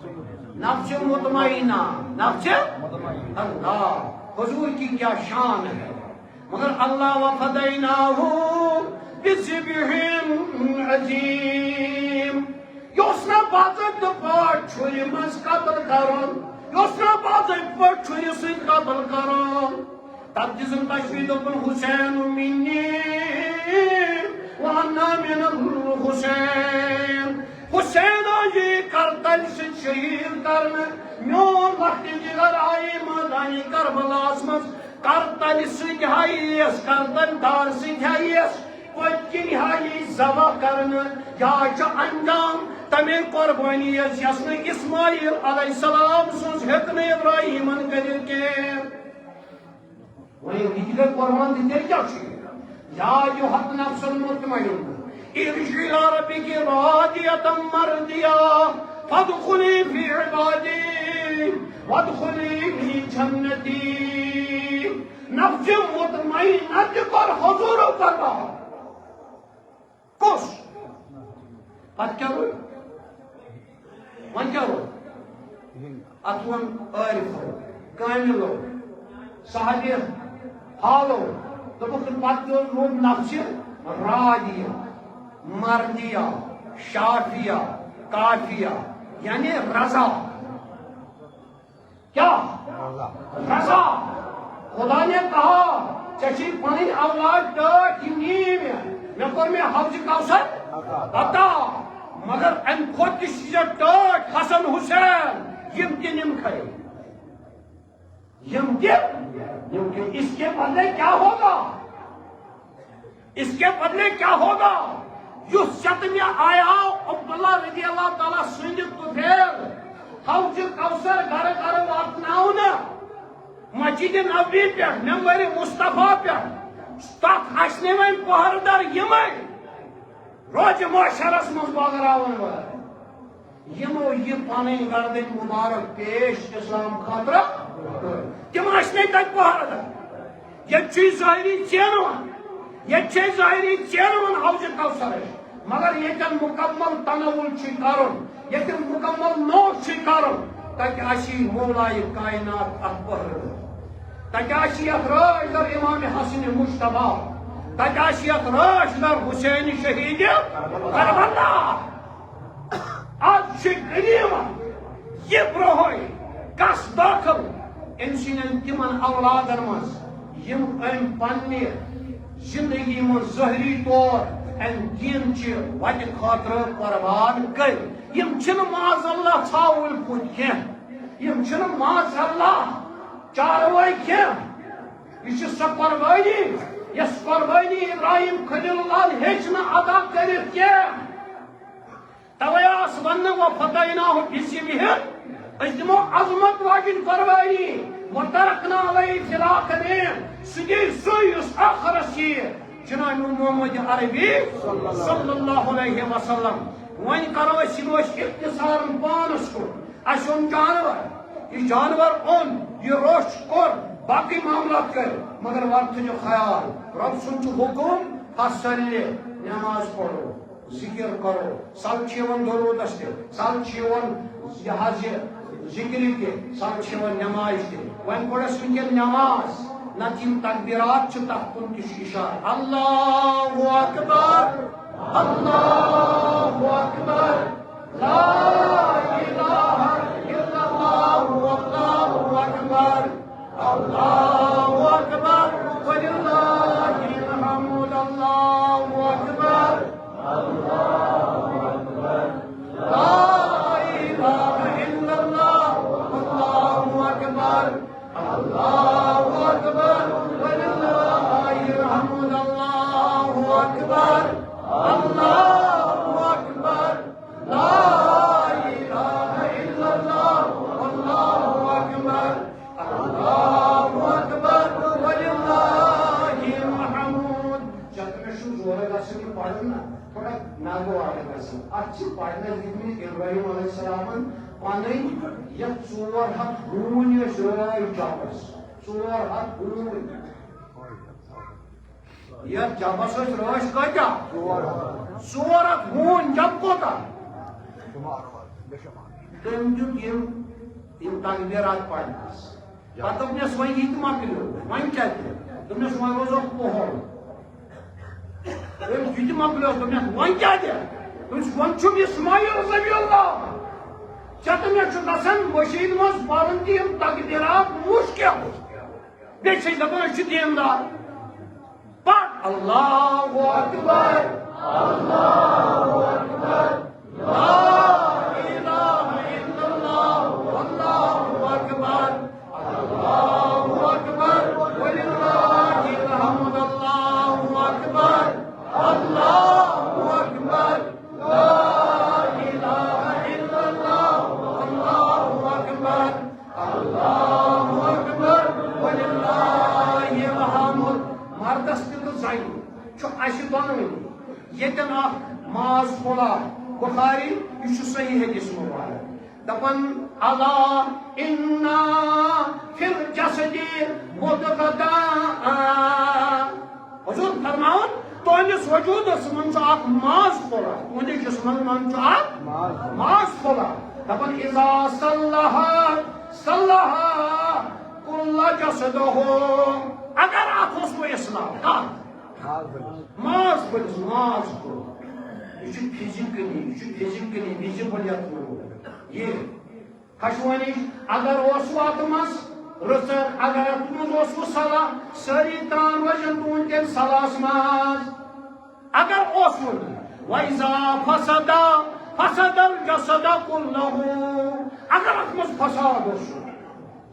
نفس مطمئنہ، نفس اللہ، حضور کی کیا شان ہے. مگر اللہ وفدیناہ بذبح عظیم. یہ اوس نا باضابطہ پٲٹھۍ چھُرِ منٛز قتل کرُن، یہ اوس نا باضابطہ پٲٹھۍ چھُرِ سۭتۍ قتل کرُن. تتھ دِژٕن تشبیہ دوٚپُن حُسین منی وانا من الحسین. حسین آئی کرتل سۭتۍ شہید کرنہٕ، میون لۄکٹہِ جگر آیی مٲدانہِ کربلاہس منٛز کرتل سۭتۍ ہاییس، کرتل دار سۭتۍ ہاییس، پٔتۍ کِنۍ ہایی ذبح کرنہٕ. یا چھُ انجام تمے قربٲنی یس نہٕ اسماعیل علیہ السلام سٕنٛز ہیٚکہِ نہٕ ابراہیمن کٔرِتھ کینٛہہ. وۄنۍ یہِ تہِ گٔے قربان تہٕ تیٚلہِ کیٛاہ چھُ یہِ؟ یا ایُہا النفس المطمئنہ ارجعی الی ربک راضیۃ مرضیہ فادخلی فی عبادی وادخلی فی جنتی. نفس مطمئنہ تہِ کوٚر حضوٗرو قربان. کُس؟ پتہٕ کیٛاہ روٗد؟ وۄنۍ کیٛاہ روٗد؟ اتھ ووٚن عٲرفو، کاملو، صحابی حالو، دوٚپُکھ پتہٕ روٗد نفسِ راضیہ، مرضیہ، شافیہ، کافیہ، یعنی رضا. کیا رضا. خدا نے کہا ژےٚ پنٕنۍ اولاد ٹٲٹھ یِم نی مےٚ کوٚر مےٚ حوضِ کوثر عطا، مگر امہِ کھۄتہٕ تہِ چھِ ژےٚ ٹٲٹھ حسن حسین، یِم تہِ نِمکھے. اس کے بدلے کیا ہوگا؟ اس کے بدلے کیا ہوگا؟ یُس ژےٚ مےٚ آیاو عبداللہ رضی اللہ تعالیٰ سٕنٛدِ طُفیل حوضِ کوثر گرٕ گرٕ واتناونہٕ، مسجد نبوی پٮ۪ٹھ ممبر مصطفیٰ پٮ۪ٹھ، تتھ آسہِ نہٕ وۄنۍ پٔہرٕ در یِمے روزِ معاشرس منٛز بٲگراون وٲلۍ. یِمو یہِ پنٕنۍ گردٕنۍ مُبارک پیش اسلام خٲطرٕ تِم ٲسۍ نہٕ تتہِ پٔہرٕ در. ییٚتہِ چھُے ظٲہری ژینوُن، ییٚتہِ چھے ظٲہری ژینوُن حوضِ کوثرٕچ، مگر ییٚتٮ۪ن مُکمل تنوُل چھُے کرُن، ییٚتٮ۪ن مُکمل نوٹ چھُے کرُن، تتہِ آسی مولایہِ کائنات اتھ پٔہرٕ در. تتہِ آسی اتھ رٲچھ در امام حسن مجتبیٰ، تتہِ آسی اتھ رٲچھ در حسین شہید کربلا. آز چھُ غریٖبن یہِ برٛونٛہٕے کس دٲخل أمۍ سٕنٛدٮ۪ن تِمن اولادن منٛز یِم أمۍ پننہِ زندگی منٛز ظٲہری طور امہِ دیٖنچہِ وتہِ خٲطرٕ قربان کٔرۍ. یِم چھِنہٕ معاذ اللہ ژھاوٕلۍ پوٗتۍ کینٛہہ، یِم چھِنہٕ معاذ اللہ چاروٲے کینٛہہ. یہِ چھِ سۄ قربٲنی یۄس قربٲنی ابراہیم خلیل اللہ ہیٚچ نہٕ ادا کٔرِتھ کینٛہہ. توے آس وننہٕ وفدیناہ بذبح، أسۍ دِمو عظمت واجٮ۪ن قربٲنی وترکنا علیہ فی الآخرین. سُہ گٔیے سُے یُس ٲخرس یِیہِ، جناب محمد عربی صلی اللہ علیہ وسلم. وۄنۍ کرو أسۍ یِمو أسۍ اختصارن پانس کُن. اَسہِ اوٚن جانور، یہِ جانور اوٚن، یہِ روٚچھ کوٚر، باقٕے معاملات کٔرۍ، مگر وۄنۍ تھٲیِو خیال رۄب سُنٛد چھُ حُکُم فصلی نٮ۪ماز پرو، ذکر کرو. سل چھِ یِوان درودس تہِ، سل چھِ یِوان یہِ حظ یہِ ذکرِ تہِ، سل چھِ یِوان نٮ۪مازِ تہِ. وۄنۍ پٔر اَسہِ وٕنکٮ۪ن نٮ۪ماز، نتہٕ یِم تقبیرات چھِ تتھ کُن تہِ چھُ اِشارٕ. اللہ اکبر اللہ اکبر لا الہ الا اللہ اللہ اکبر اللہ اکبر وللہ الحمد. اللہ اکبر اللہ اکبر لا الہ الا اللہ اللہ اکبر اللہ اکبر وللہ الحمد. اللہ اکبر اللہ اکبر لا الہ الا اللہ اللہ اکبر اللہ اکبر وللہ الحمد. جب میں زور گژھن یہ پڑھن نا تھوڑا ناگو آگے گژھن اتھ پڑھنے دِتمٕتۍ ابراہیم علیہ السلامن پنٕنۍ یتھ 400 ہوٗنۍ ٲسۍ رٲے جبس، 400 ہوٗنۍ یتھ جبس ٲسۍ رٲچھ کۭتیاہ؟ 400 ہوٗنۍ. جب کوتاہ؟ تم دم تقبیرات پڑھنس پتہ دس وی یہ مکلو ون کیا دس وی روزو پہل یہ مکلو دس ون کیا دس ون اسماعیل ذبیح اللہ چھ مے گھن مشید مز پڑھن تم تقبیرات مشکل بیچ دپان دیندار پڑھ اللہ اکبر اللہ اکبر لا الہ الا اللہ واللہ اکبر اللہ اکبر وللہ الحمد اللہ اکبر اللہ اکبر لا الہ الا اللہ واللہ اکبر اللہ اکبر وللہ الحمد مردس تہ زنہِ چھُ اَسہِ دۄنوٕنی ییٚتٮ۪ن اکھ ماز پھوٚلان بخاری یہ صحیح حدیث مبارک دپن الا انا فی الجسد مضغۃ حضور فرماون تہندس وجودس من اکھ ماز پھوٚلان تہندس جسمس من اکھ ماز پھوٚلان دپن اذا صلح صلح کل جسدہ اگر اتھ اوس اصلاح ماز پھٔلِس ماز پھوٚل یہ فزیکلی ویزیبل یہ خشوانی اگر ات مز رچر اگر ات مز صلاح ساری تان روزن تہد تیل صلاحس مز اگر وَإِذَا فَسَدَ فَسَدَ الْجَسَدَ كُلَّهُ اگر ات مز فساد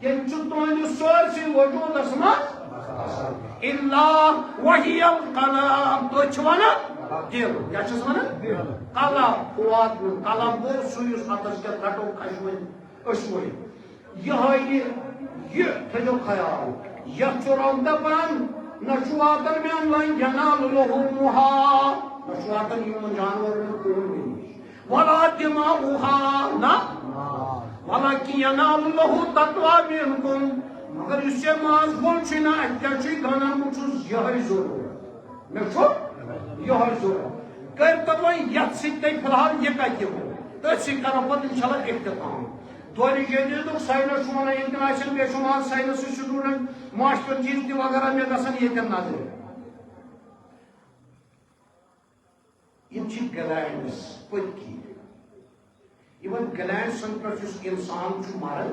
تیل تہندس سورسی وجودس مز الا وہی القلب تھی ونان دل کیا ونان قلب قوات قلب گو سوس اتس کیا کٹو خشوین اشوئی یہ تھو خیال یت رب دپان نہ درمیان لن ینال لحومها نہ یمن جانورن ولا دماؤها نہ ولكن ینال له تقوى منكم مگر اس ماز بول چھنا اتچ گنن مچس یہ ضرورت میں چھو یہ ضرورت کر تو یت سیت فی الحال یہ کتہ ہو تو سی کرو پتہ انشاءاللہ اختتام دوری جدید سائنس ونان انٹرنیشنل بے شمار سائنس سٹوڈنٹ ماسٹر چیز تہ وغیرہ میں گژھن یہ نظر یم چھ گلینڈس پتکی ایون گلینڈ سن پر جس انسان چھ مرن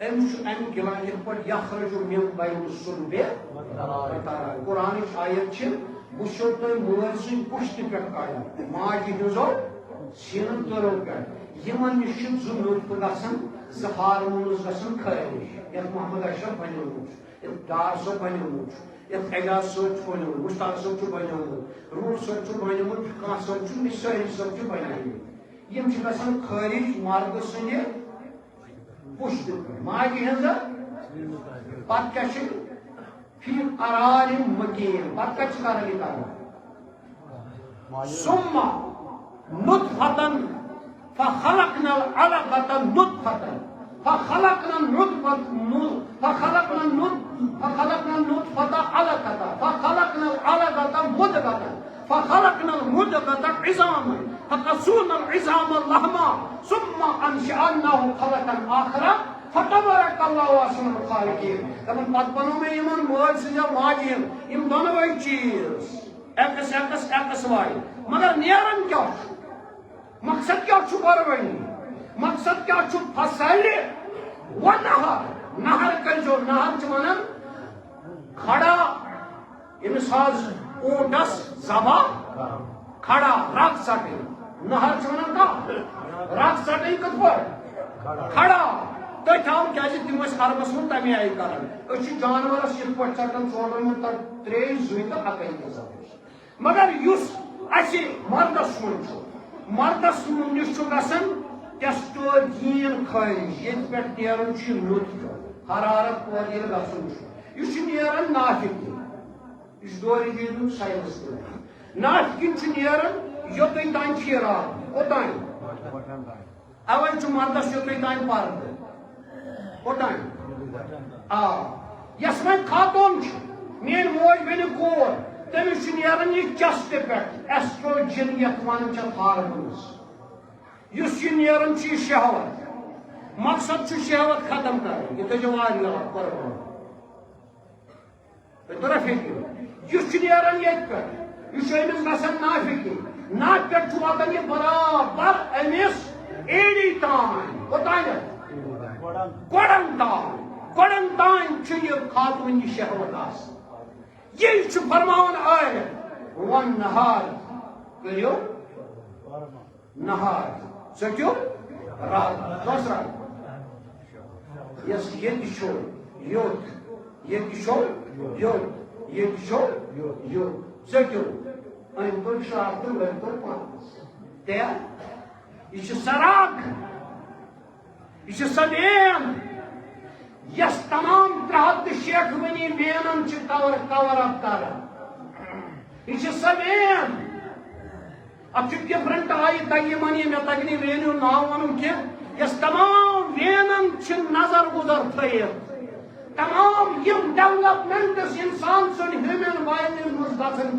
ام گلینڈ پر یخرج من بین الصلب قرآن آیت چھ بشو تو مول سن پشت پہ کڑان ماجہ ہزو سین ترو پہ یمن نش زٕ نطفہٕ گژھان زٕ ہارمونز گژھان خٲرج یتھ محمد اشرف بنیومُت یتھ ڈار صٲب بنیومُت یتھ اعجاز صٲب چھُ بنیومُت مشتاق صٲب چھُ بنیومُت روٗل صٲب چھُ بنیومُت کانٛہہ صٲب چھُ سٲری صٲب چھِ بنیمٕتۍ یم چھِ گژھان خٲرج مرد سٕنٛدِ پشتہِ پٮ۪ٹھ ماجہِ ہٕنٛزٕ پتہٕ کیٛاہ چھِ فی قرار مکین پتہٕ کتہِ چھِ کران یہِ کران ثم نطفة فخلقنا العلقة نطفة فخلقنا النطفة علقة فخلقنا العلقة مضغة فخلقنا المضغة عظاما فقسونا العظام لحما ثم أنشأناه خلقا آخر فتبارك الله أحسن الخالقين دپان پتہٕ بنو مےٚ یمن مٲلۍ سٕنٛزو ماجہِ یم دۄنوے چیٖز ایکس واے مگر نیران کیٛاہ چھُ مقصد کیا چھُ بروانی مقصد کیا چھُ فصل و نہر کٔرزیٚو نہر چھِ ونان کھڑا ییٚمِس حظ اوٗنٹس ذبح کھڑا رگ ژٹٕنۍ نہر چھِ ونان کتھ رگ ژٹٕنۍ کِتھ پٲٹھۍ کھڑا تٔتھۍ آو کیازِ تِم ٲسۍ عربس منٛز تمے آیہِ کران أسۍ چھِ جانورس یِتھ پٲٹھۍ ژٹان ژورن منٛز تتھ ترٛیش زٕے تہٕ اکٲے غذا مگر یُس اَسہِ مردس منٛز چھُ مردس نش گژھان ٹیسٹوجین خٲرج ییٚتہِ پٮ۪ٹھ نیران چھُ نطفہٕ حرارت پٲدٕ ییٚلہِ گژھان چھُ یہِ چھُ نیران نافہِ کِنۍ یہِ چھُ دورِ جیٖنُک ساینس تہِ نافہِ کِنۍ چھُ نیران یوٚتُے تانۍ چھِ یہِ راوان اوٚتانۍ اوے چھُ مردس یوٚتُے تانۍ پردٕ اوٚتانۍ آ یۄس وۄنۍ خاتوٗن چھِ میٲنۍ موج بیٚنہِ کور تٔمِس چھُ نیران یہِ چسٹہِ پٮ۪ٹھ ایسٹروجن یتھ ونان چھِ ہارمونز یُس یہِ نیران چھُ یہِ شہوت مقصد شہوت ختم کر یہ تو واریاہ قربان ترا فکر یہ نیران یت پہ یہ امس گھان نافکی نات پہ واتان یہ برابر امس ایڑی تان کوتان کڑن تان یہ خاتون یہ شہوت آس یہ فرماون آیت ون نہار کریو نہار ژٹو رات کس رات یس یہ یوت یہ ژٹو ام کوٚر شراک تہٕ ؤرۍ کوٚر پانس یہ سراک یہ سۄ وین یس تمام 360 ؤنی وینن کور اپ کران یہ سۄ وین اب ڈفرنٹ آئی تگہ من یہ مے تگہ وینیو ناو ون کی یس تمام وینن نظر گزر تھیت تمام یم ڈیولپمنٹس انسان سن ہیومن وائلن مز گھن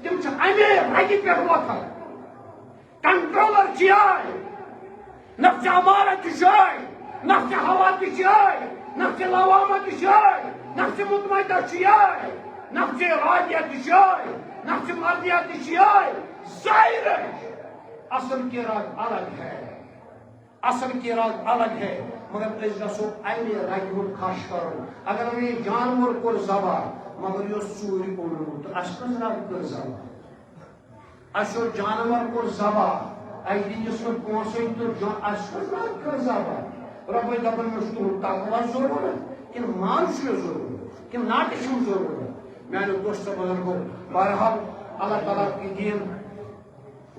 تم امے رگہ پہ وتھان کنٹرولر آئے نفس امارت آئے نفس ہوا آئے نفس لوامہ آئے نفس مطمئنہ آئے نفس راضیہ آئے نفس مرضیہ آئے ظاہر ہے اصل کی راگ الگ ہے اصل کی راگ الگ ہے مگر اس گھو امے رگہ ہند خش کرو اگر ہمیں جانور کور ذبح مگر یہ ژوٗرِ اوٚنمُت تو اس کس رگ کر ذبح اس جانور کور ذبح اس دِتِس نہٕ پونٛسے تہٕ اس کس رگ کر ذبح رۄبے دپان مےٚ چھُ تُہُنٛد تقوا ضروٗرت کِنہٕ مان چھُ مےٚ ضروٗرت کِنہٕ ناٹہِ چھُم ضروٗرت میانیو دوستو بزرگو بہرحال اللہ تعالیٰ کی دین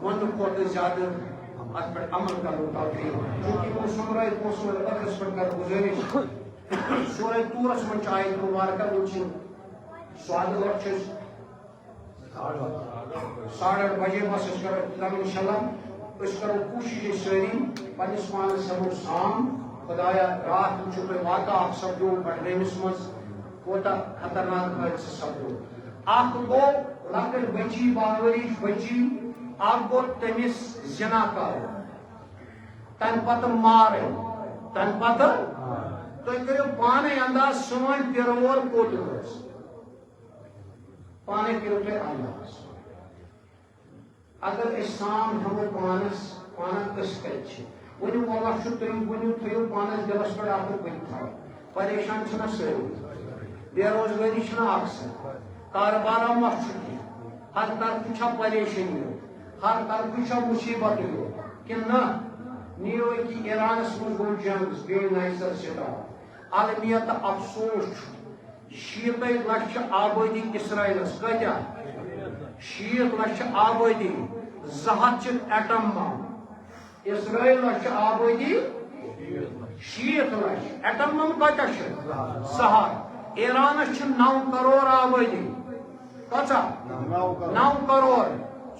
ون کھوتہٕ زیادٕ ات پہ عمل کرو توفیق چونکہ وہ سمرائے پوسو ٲخرس پہ کر گزارش سورہ طورس من آیت مبارکہ وچھن سوال وقت 8:30 بجے بس اس کرو اختتام انشاءاللہ اس کرو کوشش ساری پنس پانس سمو سام خدایا رات وچھو تہ واقع سپدو بڈگامس مز کوتا خطرناک حادثہ سپدو اخ گو لکٹ بچی باوریش بچی اخ گو تمس زنا کر تم پتہ مار تم پتہ تھی کرو پانے انداز سون پیرول کوت پانے کرو تھی انداز اگر اسلام ہمو پانس پانا کس کت ونو واللہ تم ونو تھو پانس دلس پہ آپ بن تھو پریشان چھنا سر بے روزگاری چھنا اکثر کاروبار مت ہر طرف چھا پریشانی ہر طرف چھا مصیبت کہ نہ نیو کہ ایرانس من گو جنگ بے نائسر سٹار عالمیت افسوس 60 لچھ آبادی اسرائیلس کتیا 60 لچھ آبادی 200 ایٹم بم اسرائیل آبادی 60 لچھ ایٹم بم کتیا 200 ایرانس 9 کروڑ آبادی کچا 9 کروڑ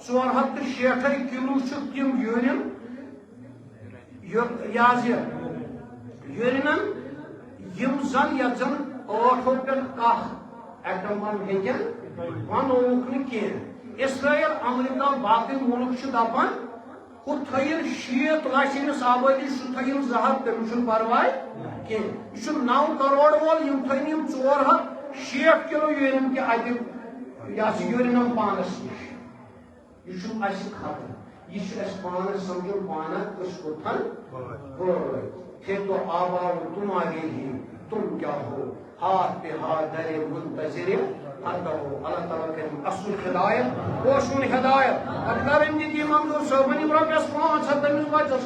460 کلو تم یورین یورینن یم زن یت زن 8 پہ 10 ایٹم بم ہیکن بنوک کی اسرائیل امریکہ باقی ملک دپان ہو تھین 60 لچھ امس آبادی سہ تھین 200 تم پرواے کی یہ 9 کروڑ وول یم تھین 460 کلو یورین کہ ات یورینم پانس نش یہ اس خطر یہ پانس سمجھو پانا اس کتن تھے تو آبا تمہارے ہی تم کیا ہو ہاتھ پہ ہاتھ درے منتظر اللہ تعالیٰ کریم اصل ہدایت پوشون ہدایت اکثر زندگی منظور صاحب رۄپیس 500